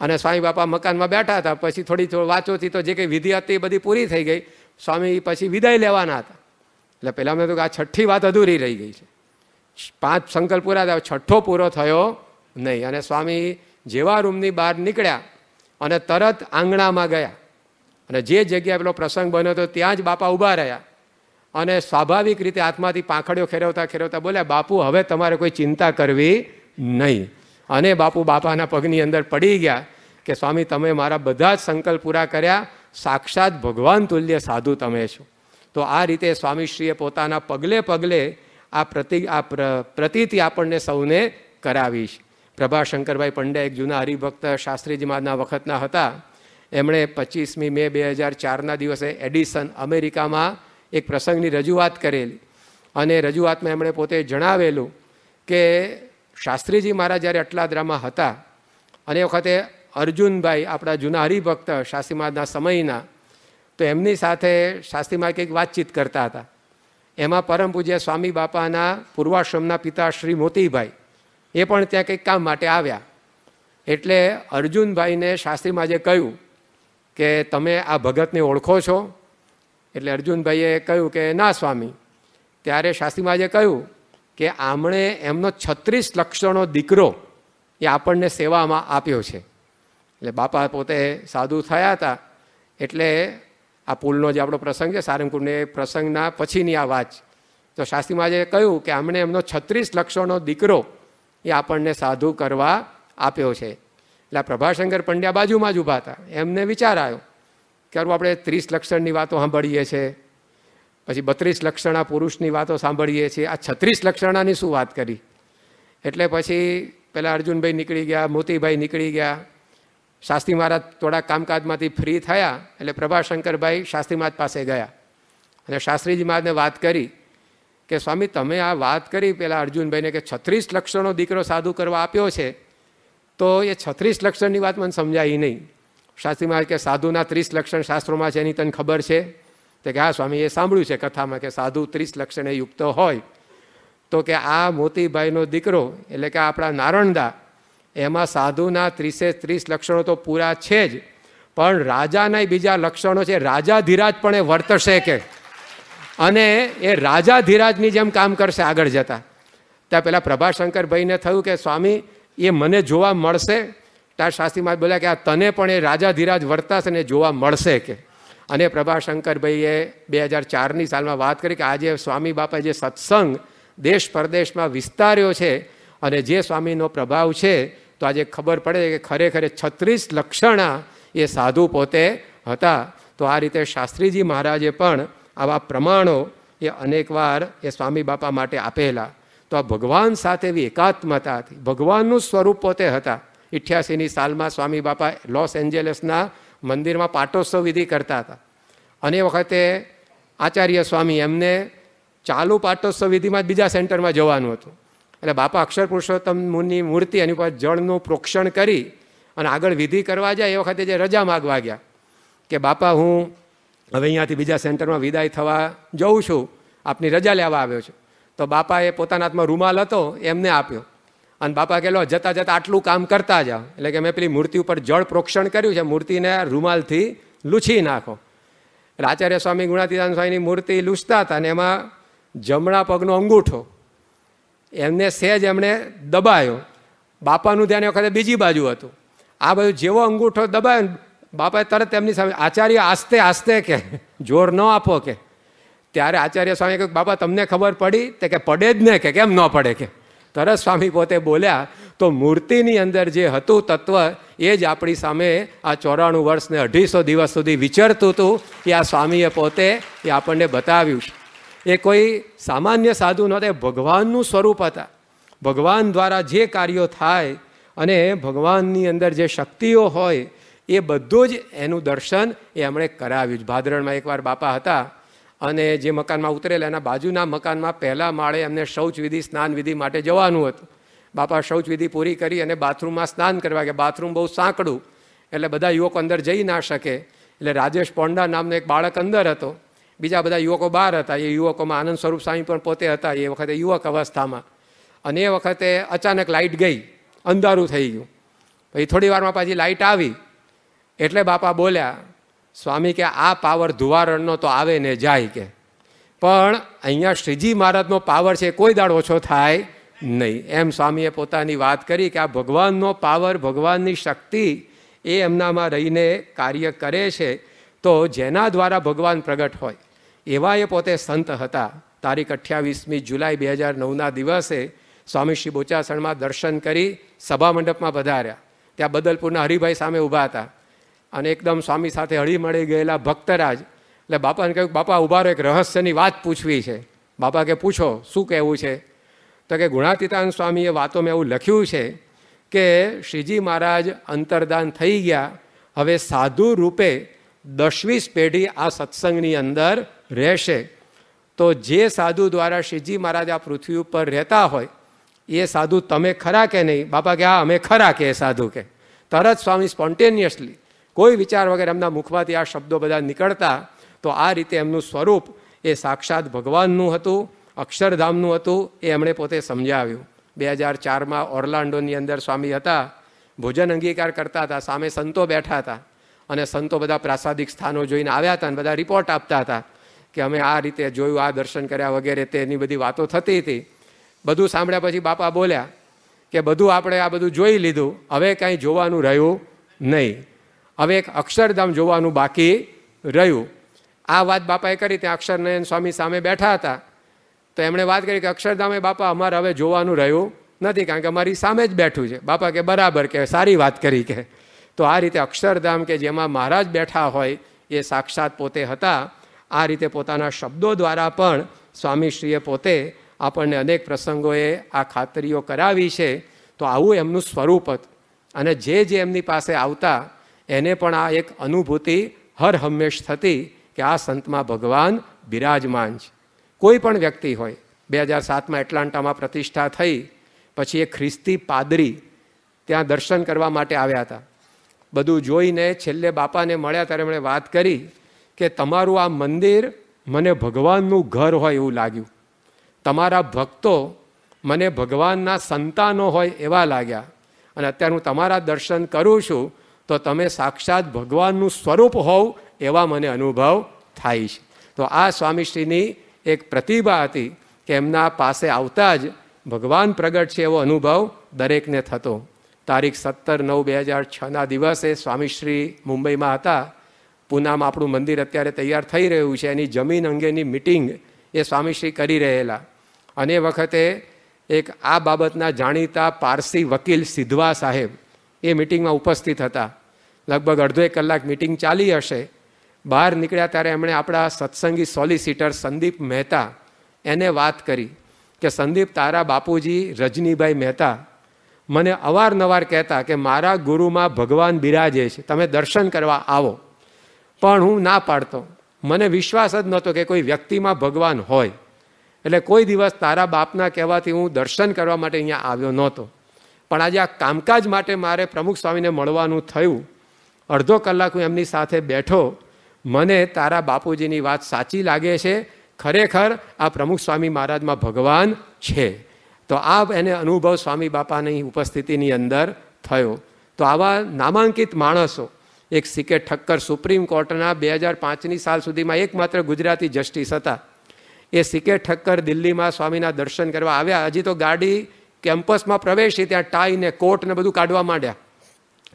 અને સ્વામી બાપા મકાનમાં બેઠા હતા. પછી થોડી વાંચોથી તો જે કંઈ વિધિ હતી એ બધી પૂરી થઈ ગઈ. સ્વામી પછી વિદાય લેવાના હતા. એટલે પહેલાં મેં તો આ 6ઠ્ઠી વાત અધૂરી રહી ગઈ છે. 5 સંકલ્પ પૂરા થયા, 6ઠ્ઠો પૂરો થયો નહીં. અને સ્વામી જેવા રૂમની બહાર નીકળ્યા અને તરત આંગણામાં ગયા અને જે જગ્યાએ પેલો પ્રસંગ બન્યો હતો ત્યાં જ બાપા ઊભા રહ્યા અને સ્વાભાવિક રીતે હાથમાંથી પાંખડીઓ ખેરવતા બોલ્યા, બાપુ હવે તમારે કોઈ ચિંતા કરવી નહીં. અને બાપુ બાપાના પગની અંદર પડી ગયા કે સ્વામી તમે મારા બધા જ સંકલ્પ પૂરા કર્યા, સાક્ષાત ભગવાન તુલ્ય સાધુ તમે છો. તો આ રીતે સ્વામીશ્રીએ પોતાના પગલે પગલે આ પ્રતીતિ આપણને સૌને કરાવી છે. પ્રભાશંકરભાઈ પંડ્યા એક જૂના હરિભક્ત શાસ્ત્રીજી મહારાજના વખતના હતા. એમણે 25મી મે 2004ના દિવસે એડિસન અમેરિકામાં એક પ્રસંગની રજૂઆત કરેલી અને રજૂઆતમાં એમણે પોતે જણાવેલું કે શાસ્ત્રીજી મહારાજ જ્યારે અટલાદરામાં હતા અને એ વખતે અર્જુનભાઈ આપણા જૂના હરિભક્ત શાસ્ત્રી મહારાજના સમયના, તો એમની સાથે શાસ્ત્રી મહારાજ કંઈક વાતચીત કરતા હતા. એમાં પરમ પૂજ્ય સ્વામી બાપાના પૂર્વાશ્રમના પિતા શ્રી મોતીભાઈ એ પણ ત્યાં કંઈક કામ માટે આવ્યા. એટલે અર્જુનભાઈને શાસ્ત્રી મહારાજે કહ્યું કે તમે આ ભગતને ઓળખો છો? એટલે અર્જુનભાઈએ કહ્યું કે ના સ્વામી. ત્યારે શાસ્ત્રી મહારાજે કહ્યું કે આમણે એમનો 36 લક્ષણો દીકરો એ આપણને સેવામાં આપ્યો છે. એટલે બાપા પોતે સાધુ થયા હતા. એટલે આ પુલનો જે આપણો પ્રસંગ છે સારંગપુરને, એ પ્રસંગના પછીની આ વાત. તો શાસ્ત્રી મહારાજે કહ્યું કે આમણે એમનો 36 લક્ષણો દીકરો એ આપણને સાધુ કરવા આપ્યો છે. એટલે પ્રભાશંકર પંડ્યા બાજુમાં જ ઊભા હતા. એમને વિચાર આવ્યો કે આપણે 30 લક્ષણની વાતો સાંભળીએ છીએ, પછી 32 લક્ષણા પુરુષની વાતો સાંભળીએ છીએ, આ 36 લક્ષણાની શું વાત કરી? એટલે પછી પેલા અર્જુનભાઈ નીકળી ગયા, મોતીભાઈ નીકળી ગયા. શાસ્ત્રી મહારાજ થોડા કામકાજમાંથી ફ્રી થયા એટલે પ્રભાશંકરભાઈ શાસ્ત્રી મહારાજ પાસે ગયા અને શાસ્ત્રીજી મહારાજને વાત કરી કે સ્વામી, તમે આ વાત કરી પેલા અર્જુનભાઈને કે 36 લક્ષણો દીકરો સાધુ કરવા આપ્યો છે, તો એ 36 લક્ષણની વાત મને સમજાઈ નહીં. શાસ્ત્રી મહારાજ કે સાધુના 30 લક્ષણ શાસ્ત્રોમાં છે, એની તને ખબર છે? તો કે હા સ્વામી, એ સાંભળ્યું છે કથામાં કે સાધુ 30 લક્ષણે યુક્ત હોય. તો કે આ મોતીભાઈનો દીકરો એટલે કે આપણા નારણદા, એમાં સાધુના 30 લક્ષણો તો પૂરા છે જ, પણ રાજાના બીજા લક્ષણો છે. રાજાધિરાજ પણ એ વર્તશે કે, અને એ રાજાધિરાજની જેમ કામ કરશે આગળ જતા. ત્યાં પેલા પ્રભાશંકરભાઈને થયું કે સ્વામી, એ મને જોવા મળશે? ત્યાં શાસ્ત્રી મહારાજ બોલ્યા કે આ તને પણ એ રાજાધિરાજ વર્તાશે ને જોવા મળશે કે. અને પ્રભાશંકરભાઈએ 2004ની સાલમાં વાત કરી કે આજે સ્વામી બાપાએ જે સત્સંગ દેશ પરદેશમાં વિસ્તાર્યો છે અને જે સ્વામીનો પ્રભાવ છે, તો આજે ખબર પડે કે ખરેખર 36 લક્ષણા એ સાધુ પોતે હતા. તો આ રીતે શાસ્ત્રીજી મહારાજે પણ આવા પ્રમાણો એ અનેકવાર એ સ્વામી બાપા માટે આપેલા. તો આ ભગવાન સાથે એવી એકાત્મતા હતી, ભગવાનનું સ્વરૂપ પોતે હતા. 88ની સાલમાં સ્વામી બાપા લોસ એન્જલસના મંદિરમાં પાટોત્સવ વિધિ કરતા હતા, અને એ વખતે આચાર્ય સ્વામી એમને ચાલુ પાટોત્સવ વિધિમાં બીજા સેન્ટરમાં જવાનું હતું. એટલે બાપા અક્ષર પુરુષોત્તમની મૂર્તિ એની પર જળનું પ્રોક્ષણ કરી અને આગળ વિધિ કરવા જાય એ વખતે જે રજા માગવા ગયા કે બાપા, હું હવે અહીંયાથી બીજા સેન્ટરમાં વિદાય થવા જઉં છું, આપની રજા લેવા આવ્યો છું. તો બાપાએ પોતાના હાથમાં રૂમાલ હતો એમને આપ્યો અને બાપા કહેલો જતાં જતાં આટલું કામ કરતા જાઓ. એટલે કે મેં પેલી મૂર્તિ ઉપર જળ પ્રોક્ષણ કર્યું છે, મૂર્તિને રૂમાલથી લૂછી નાખો. એટલે આચાર્ય સ્વામી ગુણાતીતાનંદ સ્વામીની મૂર્તિ લૂછતા હતા, અને એમાં જમણા પગનો અંગૂઠો એમને સહેજ એમણે દબાયો. બાપાનું ધ્યાન એ વખતે બીજી બાજુ હતું. આ બાજુ જેવો અંગૂઠો દબાયો, બાપાએ તરત એમની સામે, આચાર્ય આસ્તે આસ્તે કે, જોર ન આપો કે. ત્યારે આચાર્ય સ્વામી કહ્યું બાપા, તમને ખબર પડી? તે કે પડે જ ને, કે કેમ ન પડે કે. તરત સ્વામી પોતે બોલ્યા, તો મૂર્તિની અંદર જે હતું તત્વ એ જ આપણી સામે આ 94 વર્ષ ને 250 દિવસ સુધી વિચરતું હતું. એ આ સ્વામીએ પોતે એ આપણને બતાવ્યું છે. એ કોઈ સામાન્ય સાધુ નહોતા, ભગવાનનું સ્વરૂપ હતા. ભગવાન દ્વારા જે કાર્યો થાય અને ભગવાનની અંદર જે શક્તિઓ હોય એ બધું જ એનું દર્શન એ એમણે કરાવ્યું. ભાદરણમાં એકવાર બાપા હતા અને જે મકાનમાં ઉતરેલા એના બાજુના મકાનમાં પહેલા માળે એમને શૌચવિધિ સ્નાનવિધિ માટે જવાનું હતું. બાપા શૌચવિધિ પૂરી કરી અને બાથરૂમમાં સ્નાન કરવા ગયા. બાથરૂમ બહુ સાંકડું એટલે બધા યુવકો અંદર જઈ ના શકે. એટલે રાજેશ પોંડા નામનો એક બાળક અંદર હતો, બીજા બધા યુવકો બહાર હતા. એ યુવકોમાં આનંદ સ્વરૂપ સ્વામી પણ પોતે હતા એ વખતે યુવક અવસ્થામાં. અને એ વખતે અચાનક લાઇટ ગઈ, અંધારું થઈ ગયું. પછી થોડી વારમાં પાછી લાઇટ આવી એટલે બાપા બોલ્યા, સ્વામી કે આ પાવર ધુવારણનો તો આવે ને જાય કે, પણ અહીંયા શ્રીજી મહારાજનો પાવર છે કોઈ દાડ ઓછો થાય નહીં. એમ સ્વામીએ પોતાની વાત કરી કે આ ભગવાનનો પાવર, ભગવાનની શક્તિ એ એમનામાં રહીને કાર્ય કરે છે. તો જેના દ્વારા ભગવાન પ્રગટ હોય એવા એ પોતે સંત હતા. તારીખ 28મી જુલાઈ 2009ના દિવસે સ્વામી શ્રી બોચાસણમાં દર્શન કરી સભા મંડપમાં પધાર્યા. ત્યાં બદલપુરના હરિભાઈ સામે ઊભા હતા અને એકદમ સ્વામી સાથે હળી મળી ગયેલા ભક્તરાજ. એટલે બાપાને કહ્યું, બાપા ઊભા રહો, એક રહસ્યની વાત પૂછવી છે. બાપા કે પૂછો, શું કહેવું છે? તો કે ગુણાતીતાનંદ સ્વામીએ વાતોમાં એવું લખ્યું છે કે શ્રીજી મહારાજ અંતર્ધાન થઈ ગયા, હવે સાધુ રૂપે 10-20 પેઢી આ સત્સંગની અંદર રહેશે. તો જે સાધુ દ્વારા શ્રીજી મહારાજ આ પૃથ્વી ઉપર રહેતા હોય એ સાધુ તમે ખરા કે નહીં? બાપા કે હા, અમે ખરા કે સાધુ કે. તરત સ્વામી સ્પોન્ટેનિયસલી કોઈ વિચાર વગર એમના મુખમાંથી આ શબ્દો બધા નીકળતા. તો આ રીતે એમનું સ્વરૂપ એ સાક્ષાત ભગવાનનું હતું, અક્ષરધામનું હતું. એ એમણે પોતે સમજાવ્યું. 2004માં ઓર્લાન્ડોની અંદર સ્વામી હતા, ભોજન અંગીકાર કરતા હતા, સામે સંતો બેઠા હતા અને સંતો બધા પ્રાસાદિક સ્થાનો જોઈને આવ્યા હતા અને બધા રિપોર્ટ આપતા હતા કે અમે આ રીતે જોયું, આ દર્શન કર્યા વગેરે. તેની બધી વાતો થતી હતી. બધું સાંભળ્યા પછી બાપા બોલ્યા કે બધું આપણે આ બધું જોઈ લીધું, હવે કાંઈ જોવાનું રહ્યું નહીં, હવે એક અક્ષરધામ જોવાનું બાકી રહ્યું. આ વાત બાપાએ કરી. ત્યાં અક્ષરનયન સ્વામી સામે બેઠા હતા. તો એમણે વાત કરી કે અક્ષરધામે બાપા અમારે હવે જોવાનું રહ્યું નથી, કારણ કે અમારી સામે જ બેઠું છે. બાપા કે બરાબર, કે સારી વાત કરી કે. તો આ રીતે અક્ષરધામ કે જેમાં મહારાજ બેઠા હોય એ સાક્ષાત પોતે હતા. આ રીતે પોતાના શબ્દો દ્વારા પણ સ્વામીશ્રીએ પોતે આપણને અનેક પ્રસંગોએ આ ખાતરીઓ કરાવી છે. તો આવું એમનું સ્વરૂપ હતું અને જે એમની પાસે આવતા એને પણ આ એક અનુભૂતિ હર હંમેશ થતી કે આ સંતમાં ભગવાન બિરાજમાન છે. કોઈ પણ વ્યક્તિ હોય, 2007માં એટલાન્ટામાં પ્રતિષ્ઠા થઈ પછી એક ખ્રિસ્તી પાદરી ત્યાં દર્શન કરવા માટે આવ્યા હતા. બધું જોઈને છેલ્લે બાપાને મળ્યા ત્યારે એમણે વાત કરી કે તમારું આ મંદિર મને ભગવાનનું ઘર હોય એવું લાગ્યું, તમારા ભક્તો મને ભગવાનના સંતાનો હોય એવા લાગ્યા, અને અત્યારે હું તમારા દર્શન કરું છું તો તમે સાક્ષાત ભગવાનનું સ્વરૂપ હોવ એવા મને અનુભવ થાય છે. તો આ સ્વામીશ્રીની એક પ્રતિભા હતી કે એમના પાસે આવતા જ ભગવાન પ્રગટ છે એવો અનુભવ દરેકને થતો. તારીખ 17/9/2006ના દિવસે સ્વામીશ્રી મુંબઈમાં હતા. પૂનામાં આપણું મંદિર અત્યારે તૈયાર થઈ રહ્યું છે, એની જમીન અંગેની મિટિંગ એ સ્વામીશ્રી કરી રહેલા, અને એ વખતે એક આ બાબતના જાણીતા પારસી વકીલ સિદ્ધવા સાહેબ એ મિટિંગમાં ઉપસ્થિત હતા. લગભગ અડધો 1 કલાક મિટિંગ ચાલી હશે. બહાર નીકળ્યા ત્યારે એમણે આપણા સત્સંગી સોલિસિટર સંદીપ મહેતા એને વાત કરી કે સંદીપ, તારા બાપુજી રજનીભાઈ મહેતા મને અવારનવાર કહેતા કે મારા ગુરુમાં ભગવાન બિરાજે છે, તમે દર્શન કરવા આવો. પણ હું ના પાડતો, મને વિશ્વાસ જ નહોતો કે કોઈ વ્યક્તિમાં ભગવાન હોય. એટલે કોઈ દિવસ તારા બાપના કહેવાથી હું દર્શન કરવા માટે અહીંયા આવ્યો નહોતો. પણ આજે આ કામકાજ માટે મારે પ્રમુખ સ્વામીને મળવાનું થયું. અડધો કલાક હું એમની સાથે બેઠો. મને તારા બાપુજીની વાત સાચી લાગે છે, ખરેખર આ પ્રમુખ સ્વામી મહારાજમાં ભગવાન છે. તો આ એને અનુભવ સ્વામી બાપાની ઉપસ્થિતિની અંદર થયો. તો આવા નામાંકિત માણસો, એક સીકે ઠક્કર સુપ્રીમ કોર્ટના 2005ની સાલ સુધીમાં એકમાત્ર ગુજરાતી જસ્ટિસ હતા. એ સીકે ઠક્કર દિલ્હીમાં સ્વામીના દર્શન કરવા આવ્યા. હજી તો ગાડી કેમ્પસમાં પ્રવેશી ત્યાં ટાઈ ને કોટ ને બધું કાઢવા માંડ્યા.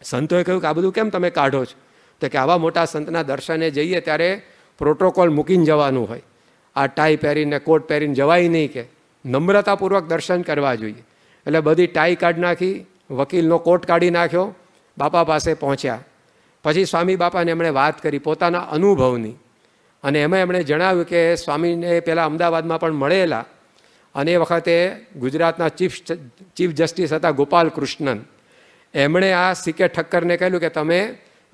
સંતોએ કહ્યું કે આ બધું કેમ તમે કાઢો છો? તો કે આવા મોટા સંતના દર્શને જઈએ ત્યારે પ્રોટોકોલ મૂકીને જવાનું હોય, આ ટાઈ પહેરીને કોટ પહેરીને જવાય નહીં, કે નમ્રતાપૂર્વક દર્શન કરવા જોઈએ. એટલે બધી ટાઈ કાઢી નાખી, વકીલનો કોટ કાઢી નાખ્યો, બાપા પાસે પહોંચ્યા. પછી સ્વામી બાપાને એમણે વાત કરી પોતાના અનુભવની, અને એમાં એમણે જણાવ્યું કે સ્વામીને પહેલાં અમદાવાદમાં પણ મળેલા, અને એ વખતે ગુજરાતના ચીફ જસ્ટિસ હતા ગોપાલ કૃષ્ણન. એમણે આ સીકે ઠક્કરને કહ્યું કે તમે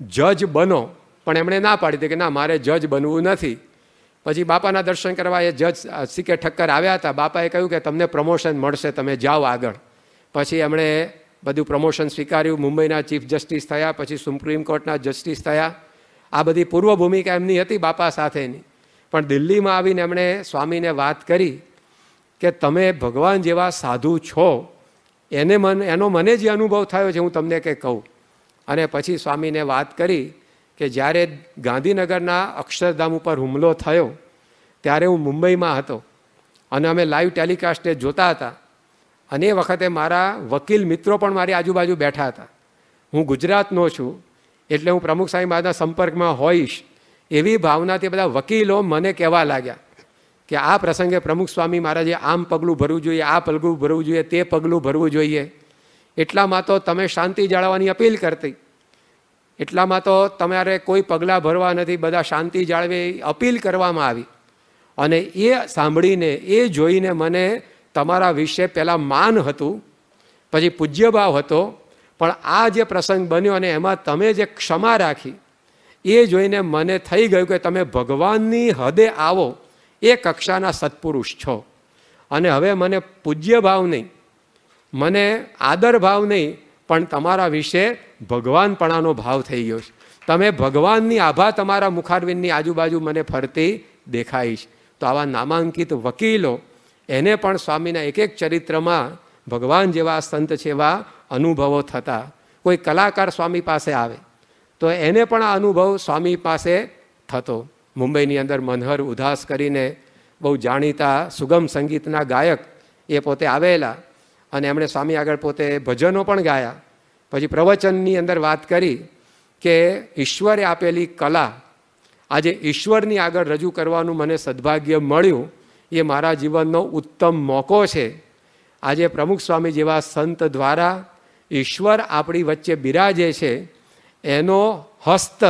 જજ બનો, પણ એમણે ના પાડી હતી કે ના, મારે જજ બનવું નથી. પછી બાપાના દર્શન કરવા એ જજ સીકે ઠક્કર આવ્યા હતા. બાપાએ કહ્યું કે તમને પ્રમોશન મળશે, તમે જાઓ આગળ. પછી એમણે બધું પ્રમોશન સ્વીકાર્યું, મુંબઈના ચીફ જસ્ટિસ થયા, પછી સુપ્રીમ કોર્ટના જસ્ટિસ થયા. આ બધી પૂર્વ ભૂમિકા એમની હતી બાપા સાથેની. પણ દિલ્હીમાં આવીને એમણે સ્વામીને વાત કરી કે તમે ભગવાન જેવા સાધુ છો, એનો મને જે અનુભવ થયો છે હું તમને કંઈ કહું. અને પછી સ્વામીને વાત કરી કે જ્યારે ગાંધીનગરના અક્ષરધામ ઉપર હુમલો થયો ત્યારે હું મુંબઈમાં હતો, અને અમે લાઈવ ટેલિકાસ્ટે જોતા હતા. અને એ વખતે મારા વકીલ મિત્રો પણ મારી આજુબાજુ બેઠા હતા. હું ગુજરાતનો છું એટલે હું પ્રમુખ સ્વામી મહારાજના સંપર્કમાં હોઈશ એવી ભાવનાથી બધા વકીલો મને કહેવા લાગ્યા કે આ પ્રસંગે પ્રમુખ સ્વામી મહારાજે આમ પગલું ભરવું જોઈએ, આ પગલું ભરવું જોઈએ, તે પગલું ભરવું જોઈએ. એટલામાં તો તમે શાંતિ જાળવવાની અપીલ કરતી, એટલામાં તો તમારે કોઈ પગલાં ભરવા નથી, બધા શાંતિ જાળવે અપીલ કરવામાં આવી. અને એ સાંભળીને, એ જોઈને મને તમારા વિશે પહેલાં માન હતું, પછી પૂજ્યભાવ હતો, પણ આ જે પ્રસંગ બન્યો અને એમાં તમે જે ક્ષમા રાખી એ જોઈને મને થઈ ગયું કે તમે ભગવાનની હદે આવો એ કક્ષાના સત્પુરુષ છો. અને હવે મને પૂજ્યભાવ નહીં, મને આદર ભાવ નહીં, પણ તમારા વિશે ભગવાનપણાનો ભાવ થઈ ગયો છે. તમે ભગવાનની આભા તમારા મુખારવિંદની આજુબાજુ મને ફરતી દેખાઈશ. તો આવા નામાંકિત વકીલો, એને પણ સ્વામીના એક એક ચરિત્રમાં ભગવાન જેવા સંત છે એવા અનુભવો થતા. કોઈ કલાકાર સ્વામી પાસે આવે તો એને પણ આ અનુભવ સ્વામી પાસે થતો. મુંબઈની અંદર મનહર ઉદાસ કરીને બહુ જાણીતા સુગમ સંગીતના ગાયક એ પોતે આવેલા, અને એમણે સ્વામી આગળ પોતે ભજનો પણ ગાયા. પછી પ્રવચનની અંદર વાત કરી કે ઈશ્વરે આપેલી કલા આજે ઈશ્વરની આગળ રજૂ કરવાનું મને સદભાગ્ય મળ્યું, એ મારા જીવનનો ઉત્તમ મોકો છે. આજે પ્રમુખ સ્વામી જેવા સંત દ્વારા ઈશ્વર આપણી વચ્ચે બિરાજે છે, એનો હસ્ત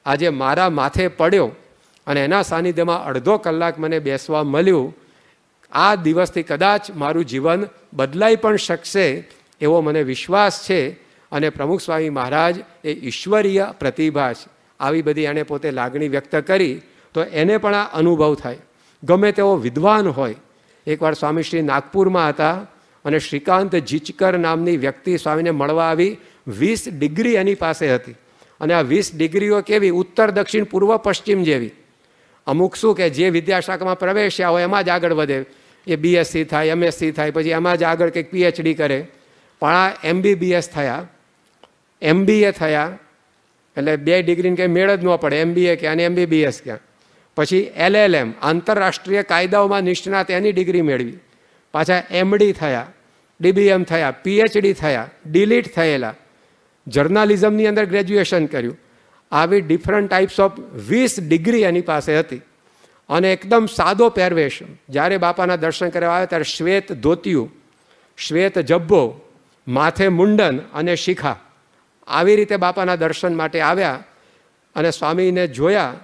આજે મારા માથે પડ્યો, અને એના સાનિધ્યમાં અડધો કલાક મને બેસવા મળ્યું. આ દિવસથી કદાચ મારું જીવન બદલાઈ પણ શકશે એવો મને વિશ્વાસ છે. અને પ્રમુખ સ્વામી મહારાજ એ ઈશ્વરીય પ્રતિભા છે. આવી બધી એણે પોતે લાગણી વ્યક્ત કરી તો એને પણ આ અનુભવ થાય. ગમે તેવો વિદ્વાન હોય. એકવાર સ્વામીશ્રી નાગપુરમાં હતા અને શ્રીકાંત જીચકર નામની વ્યક્તિ સ્વામીને મળવા આવી. 20 ડિગ્રી એની પાસે હતી અને આ 20 ડિગ્રીઓ કેવી? ઉત્તર દક્ષિણ પૂર્વ પશ્ચિમ જેવી. અમુક શું કે જે વિદ્યાશાખામાં પ્રવેશ્યા હોય એમાં જ આગળ વધે. એ બીએસસી થાય, એમએસસી થાય, પછી એમાં જ આગળ કંઈક પીએચડી કરે. પણ આ MBBS થયા, MBA થયા, એટલે 2 ડિગ્રીને કંઈ મેળ જ ન પડે. MBA ક્યાં અને MBBS ક્યાં. પછી LLM આંતરરાષ્ટ્રીય કાયદાઓમાં નિષ્ણાત એની ડિગ્રી મેળવી. પાછા MD થયા, DBM થયા, PhD થયા, ડિલીટ થયેલા, જર્નાલિઝમની અંદર ગ્રેજ્યુએશન કર્યું. આવી ડિફરન્ટ ટાઈપ્સ ઓફ 20 ડિગ્રી એની પાસે હતી. અને એકદમ સાદો પહેરવેશ. જ્યારે બાપાના દર્શન કરવા આવે ત્યારે શ્વેત ધોતિયું, શ્વેત જબ્બો, માથે મુંડન અને શિખા, આવી રીતે બાપાના દર્શન માટે આવ્યા. અને સ્વામીને જોયા,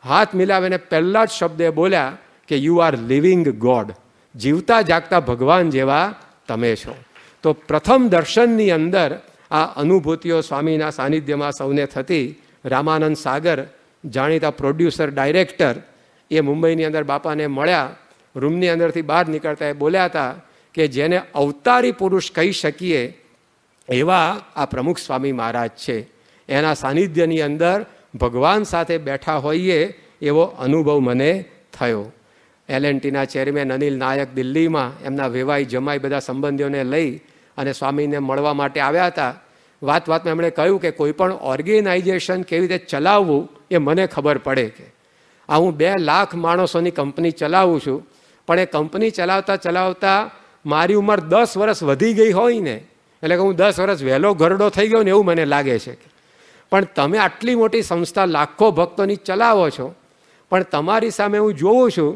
હાથ મિલાવીને પહેલા જ શબ્દે બોલ્યા કે યુ આર લિવિંગ ગોડ, જીવતા જાગતા ભગવાન જેવા તમે છો. તો પ્રથમ દર્શનની અંદર આ અનુભૂતિઓ સ્વામીના સાનિધ્યમાં સૌને થતી. રામાનંદ સાગર, જાણીતા પ્રોડ્યુસર ડાયરેક્ટર, એ મુંબઈની અંદર બાપાને મળ્યા. રૂમની અંદરથી બહાર નીકળતા એ બોલ્યા હતા કે જેને અવતારી પુરુષ કહી શકીએ એવા આ પ્રમુખ સ્વામી મહારાજ છે. એના સાનિધ્યની અંદર ભગવાન સાથે બેઠા હોઈએ એવો અનુભવ મને થયો. L&Tના ચેરમેન અનિલ નાયક દિલ્હીમાં એમના વેવાઈ જમાઈ બધા સંબંધીઓને લઈ અને સ્વામીને મળવા માટે આવ્યા હતા. વાતમાં એમણે કહ્યું કે કોઈ પણ ઓર્ગેનાઇઝેશન કેવી રીતે ચલાવવું એ મને ખબર પડે. કે આ હું 2 લાખ માણસોની કંપની ચલાવું છું, પણ એ કંપની ચલાવતા ચલાવતા મારી ઉંમર 10 વર્ષ વધી ગઈ હોય ને, એટલે કે હું 10 વર્ષ વહેલો ઘરડો થઈ ગયો ને એવું મને લાગે છે. પણ તમે આટલી મોટી સંસ્થા લાખો ભક્તોની ચલાવો છો, પણ તમારી સામે હું જોઉં છું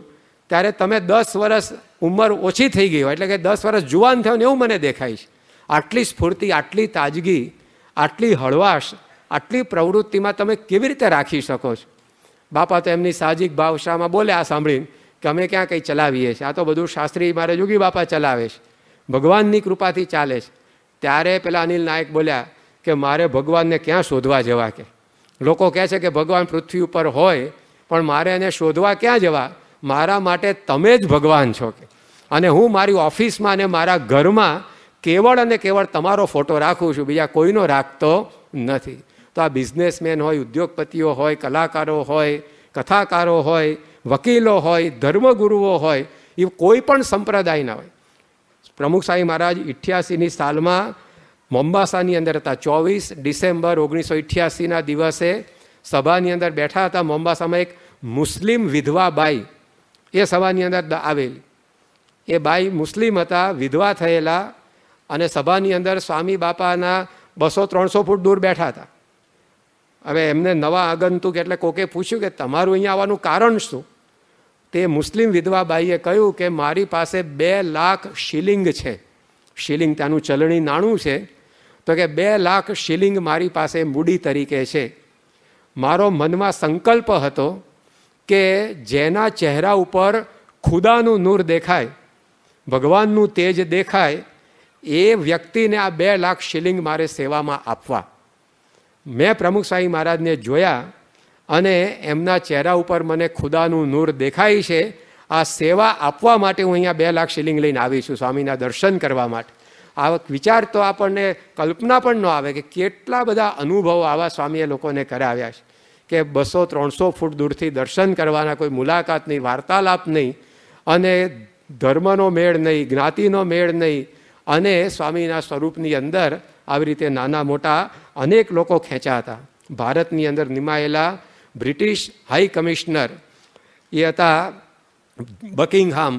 ત્યારે તમે 10 વર્ષ ઉંમર ઓછી થઈ ગઈ હોય, એટલે કે 10 વર્ષ જુવાન થયો ને એવું મને દેખાય છે. આટલી સ્ફૂર્તિ, આટલી તાજગી, આટલી હળવાશ, આટલી પ્રવૃત્તિમાં તમે કેવી રીતે રાખી શકો છો? બાપા તો એમની સાહજિક ભાષામાં બોલે આ સાંભળીને કે અમે ક્યાં કંઈ ચલાવીએ છીએ, આ તો બધું શાસ્ત્રી મારે જોગી બાપા ચલાવે છે, ભગવાનની કૃપાથી ચાલે છે. ત્યારે પેલા અનિલ નાયક બોલ્યા કે મારે ભગવાનને ક્યાં શોધવા જવા? કે લોકો કહે છે કે ભગવાન પૃથ્વી ઉપર હોય, પણ મારે એને શોધવા ક્યાં જવા? મારા માટે તમે જ ભગવાન છો. કે અને હું મારી ઓફિસમાં અને મારા ઘરમાં કેવળ અને કેવળ તમારો ફોટો રાખું છું, બીજા કોઈનો રાખતો નથી. તો આ બિઝનેસમેન હોય, ઉદ્યોગપતિઓ હોય, કલાકારો હોય, કથાકારો હોય, વકીલો હોય, ધર્મગુરુઓ હોય, એ કોઈ પણ સંપ્રદાયના હોય. પ્રમુખ સ્વામી મહારાજ 88ની સાલમાં મોમ્બાસાની અંદર હતા. 24 ડિસેમ્બર 1988ના દિવસે સભાની અંદર બેઠા હતા. મોમ્બાસામાં એક મુસ્લિમ વિધવા બાઈ એ સભાની અંદર આવેલી. એ બાઈ મુસ્લિમ હતા, વિધવા થયેલા, અને સભાની અંદર સ્વામી બાપાના 200-300 ફૂટ દૂર બેઠા હતા. હવે એમને નવા આગંતુક એટલે કોકે પૂછ્યું કે તમારું અહીંયા આવવાનું કારણ શું? તે મુસ્લિમ વિધવા બાઈએ કહ્યું કે મારી પાસે 2 લાખ શિલિંગ છે. શિલિંગ ત્યાંનું ચલણી નાણું છે. તો કે 2 લાખ શિલિંગ મારી પાસે મૂડી તરીકે છે. મારો મનમાં સંકલ્પ હતો કે જેના ચહેરા ઉપર ખુદાનું નૂર દેખાય, ભગવાનનું તેજ દેખાય, એ વ્યક્તિને આ 2 લાખ શિલિંગ મારે સેવામાં આપવા. મેં પ્રમુખ સ્વામી મહારાજને જોયા અને એમના ચહેરા ઉપર મને ખુદાનું નૂર દેખાય છે. આ સેવા આપવા માટે હું અહીંયા 2 લાખ શિલિંગ લઈને આવી છું, સ્વામીના દર્શન કરવા માટે. આ વિચાર તો આપણને કલ્પના પણ ન આવે કે કેટલા બધા અનુભવો આવા સ્વામીએ લોકોને કરાવ્યા છે કે 200-300 ફૂટ દૂરથી દર્શન કરવાના, કોઈ મુલાકાત નહીં, વાર્તાલાપ નહીં, અને ધર્મનો મેળ નહીં, જ્ઞાતિનો મેળ નહીં, અને સ્વામીના સ્વરૂપની અંદર આવી રીતે નાના મોટા અનેક લોકો ખેંચ્યા હતા. ભારતની અંદર નિમાયેલા બ્રિટિશ હાઈ કમિશનર એ હતા બકિંગહામ,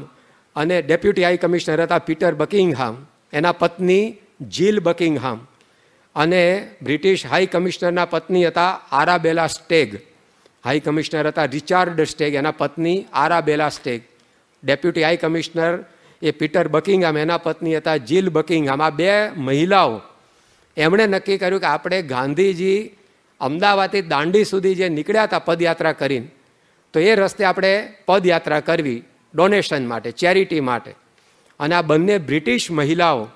અને ડેપ્યુટી હાઈ કમિશનર હતા પીટર બકિંગહામ, એના પત્ની જીલ બકિંગહામ, અને બ્રિટિશ હાઈ કમિશનરના પત્ની હતા આરાબેલા સ્ટેગ. હાઈ કમિશનર હતા રિચાર્ડ સ્ટેગ, એના પત્ની આરાબેલા સ્ટેગ. ડેપ્યુટી હાઈ કમિશનર એ પીટર બકિંગહામ, એના પત્ની હતા જીલ બકિંગહામ. આ 2 મહિલાઓ એમણે નક્કી કર્યું કે આપણે ગાંધીજી અમદાવાદથી દાંડી સુધી જે નીકળ્યા હતા પદયાત્રા કરીને, તો એ રસ્તે આપણે પદયાત્રા કરવી ડોનેશન માટે, ચેરિટી માટે. અને આ બંને બ્રિટિશ મહિલાઓ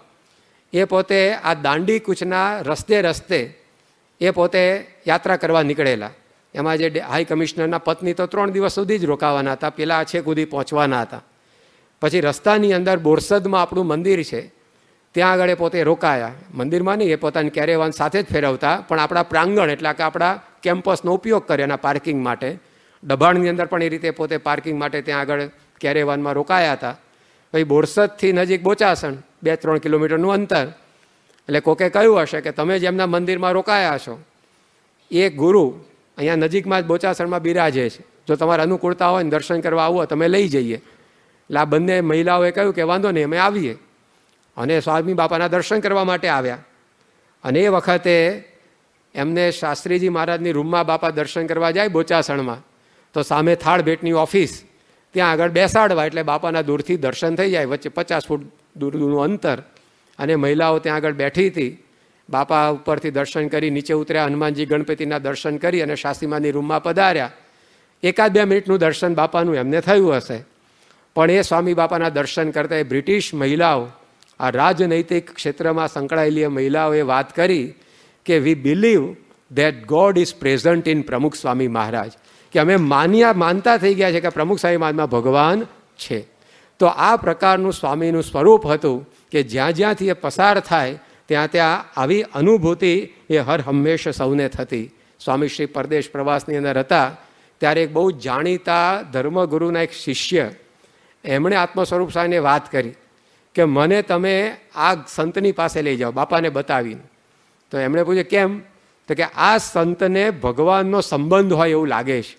એ પોતે આ દાંડી કૂચના રસ્તે રસ્તે એ પોતે યાત્રા કરવા નીકળેલા. એમાં જે હાઈ કમિશનરના પત્ની તો 3 દિવસ સુધી જ રોકાવાના હતા, પેલા છેક સુધી પહોંચવાના હતા. પછી રસ્તાની અંદર બોરસદમાં આપણું મંદિર છે, ત્યાં આગળ એ પોતે રોકાયા. મંદિરમાં નહીં, એ પોતાની કેરેવાન સાથે જ ફેરવતા, પણ આપણા પ્રાંગણ એટલે કે આપણા કેમ્પસનો ઉપયોગ કરે એના પાર્કિંગ માટે. દબાણની અંદર પણ એ રીતે પોતે પાર્કિંગ માટે ત્યાં આગળ કેરેવાનમાં રોકાયા હતા. પછી બોરસદથી નજીક બોચાસણ 2-3 કિલોમીટરનું અંતર. એટલે કોકે કહ્યું હશે કે તમે જેમના મંદિરમાં રોકાયા છો એ ગુરુ અહીંયા નજીકમાં જ બોચાસણમાં બિરાજે છે, જો તમારે અનુકૂળતા હોય ને દર્શન કરવા આવો તમે લઈ જઈએ. એટલે આ બંને મહિલાઓએ કહ્યું કે વાંધો નહીં, અમે આવીએ. અને સ્વામી બાપાના દર્શન કરવા માટે આવ્યા. અને એ વખતે એમને શાસ્ત્રીજી મહારાજની રૂમમાં બાપા દર્શન કરવા જાય બોચાસણમાં, તો સામે થાળ ભેટની ઓફિસ, ત્યાં આગળ બેસાડવા એટલે બાપાના દૂરથી દર્શન થઈ જાય. વચ્ચે 50 ફૂટ દૂરનું અંતર. અને મહિલાઓ ત્યાં આગળ બેઠી હતી. બાપા ઉપરથી દર્શન કરી નીચે ઉતર્યા, હનુમાનજી ગણપતિના દર્શન કરી અને શાસ્ત્રીમાની રૂમમાં પધાર્યા. 1-2 મિનિટનું દર્શન બાપાનું એમને થયું હશે. પણ એ સ્વામી બાપાના દર્શન કરતા એ બ્રિટિશ મહિલાઓ, આ રાજનૈતિક ક્ષેત્રમાં સંકળાયેલી મહિલાઓએ વાત કરી કે વી believe that God is present in પ્રમુખ સ્વામી મહારાજ, કે અમે માનતા થઈ ગયા છે કે પ્રમુખ સ્વામી મહારાજમાં ભગવાન છે. તો આ પ્રકારનું સ્વામીનું સ્વરૂપ હતું કે જ્યાં જ્યાંથી એ પસાર થાય ત્યાં ત્યાં આવી અનુભૂતિ એ હર હંમેશ સૌને થતી. સ્વામી શ્રી પરદેશ પ્રવાસની અંદર હતા ત્યારે એક બહુ જાણીતા ધર્મગુરુના એક શિષ્ય, એમણે આત્મ સ્વરૂપ સ્વામીને વાત કરી કે મને તમે આ સંતની પાસે લઈ જાઓ, બાપાને બતાવીને. તો એમણે પૂછ્યું કેમ? તો કે આ સંતને ભગવાનનો સંબંધ હોય એવું લાગે છે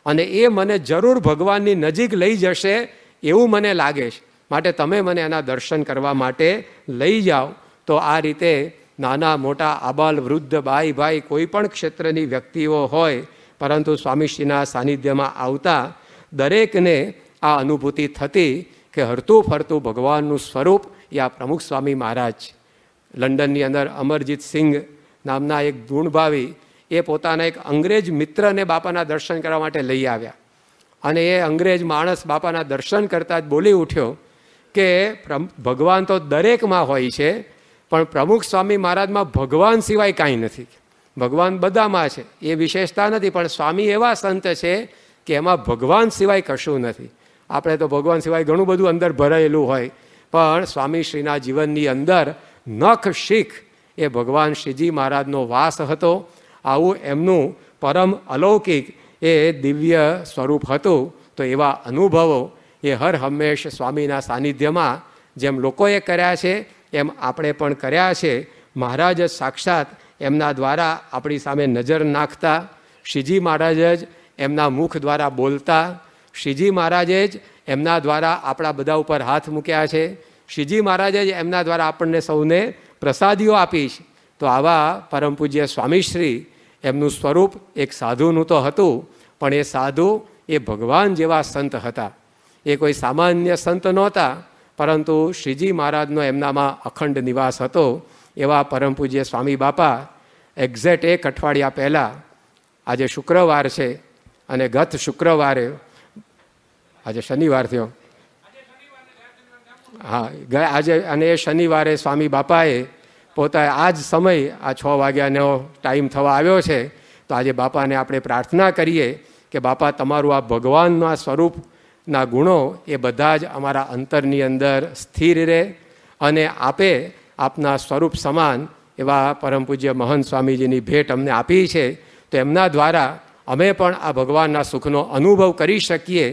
અને એ મને જરૂર ભગવાનની નજીક લઈ જશે એવું મને લાગે છે, માટે તમે મને એના દર્શન કરવા માટે લઈ જાઓ. તો આ રીતે નાના મોટા આબાલ વૃદ્ધ બાઈ ભાઈ કોઈ પણ ક્ષેત્રની વ્યક્તિઓ હોય, પરંતુ સ્વામીશ્રીના સાનિધ્યમાં આવતા દરેકને આ અનુભૂતિ થતી કે હરતું ફરતું ભગવાનનું સ્વરૂપ એ આ પ્રમુખ સ્વામી મહારાજ. લંડનની અંદર અમરજીત સિંઘ નામના એક ગુણભાવી એ પોતાના એક અંગ્રેજ મિત્રને બાપાના દર્શન કરવા માટે લઈ આવ્યા. અને એ અંગ્રેજ માણસ બાપાના દર્શન કરતાં જ બોલી ઉઠ્યો કે ભગવાન તો દરેકમાં હોય છે, પણ પ્રમુખ સ્વામી મહારાજમાં ભગવાન સિવાય કાંઈ નથી. ભગવાન બધામાં છે, એ વિશેષતા નથી, પણ સ્વામી એવા સંત છે કે એમાં ભગવાન સિવાય કશું નથી. આપણે તો ભગવાન સિવાય ઘણું બધું અંદર ભરાયેલું હોય, પણ સ્વામીશ્રીના જીવનની અંદર નખ શીખ એ ભગવાન શ્રીજી મહારાજનો વાસ હતો. આવું એમનું પરમ અલૌકિક એ દિવ્ય સ્વરૂપ હતું. તો એવા અનુભવો એ હર હંમેશ સ્વામીના સાનિધ્યમાં જેમ લોકોએ કર્યા છે એમ આપણે પણ કર્યા છે. મહારાજ જ સાક્ષાત એમના દ્વારા આપણી સામે નજર નાખતા, શ્રીજી મહારાજ જ એમના મુખ દ્વારા બોલતા, શ્રીજી મહારાજે જ એમના દ્વારા આપણા બધા ઉપર હાથ મૂક્યા છે, શ્રીજી મહારાજે જ એમના દ્વારા આપણને સૌને પ્રસાદીઓ આપી છે. તો આવા પરમ પૂજ્ય સ્વામીશ્રી એમનું સ્વરૂપ એક સાધુનું તો હતું, પણ એ સાધુ એ ભગવાન જેવા સંત હતા. એ કોઈ સામાન્ય સંત નહોતા, પરંતુ શ્રીજી મહારાજનો એમનામાં અખંડ નિવાસ હતો. એવા પરમ પૂજ્ય સ્વામી બાપા એક્ઝેક્ટ 1 અઠવાડિયા પહેલાં, આજે શુક્રવાર છે અને ગત શુક્રવારે, આજે શનિવાર થયો, હા આજે, અને એ શનિવારે સ્વામી બાપાએ પોતા આ જ સમય, આ 6 વાગ્યાનો ટાઈમ થવા આવ્યો છે. તો આજે બાપાને આપણે પ્રાર્થના કરીએ કે બાપા તમારું આ ભગવાનના સ્વરૂપના ગુણો એ બધા જ અમારા અંતરની અંદર સ્થિર રહે અને આપે આપના સ્વરૂપ સમાન એવા પરમ પૂજ્ય મહંત સ્વામીજીની ભેટ અમને આપી છે. તો એમના દ્વારા અમે પણ આ ભગવાનના સુખનો અનુભવ કરી શકીએ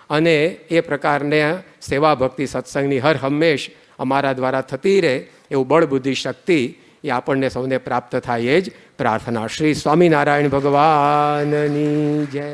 અને એ પ્રકારને સેવા ભક્તિ સત્સંગની હર હંમેશ અમારા દ્વારા થતી રહે એવું બળ બુદ્ધિ શક્તિ એ આપણને સૌને પ્રાપ્ત થાય એ જ પ્રાર્થના. શ્રી સ્વામિનારાયણ ભગવાનની જય.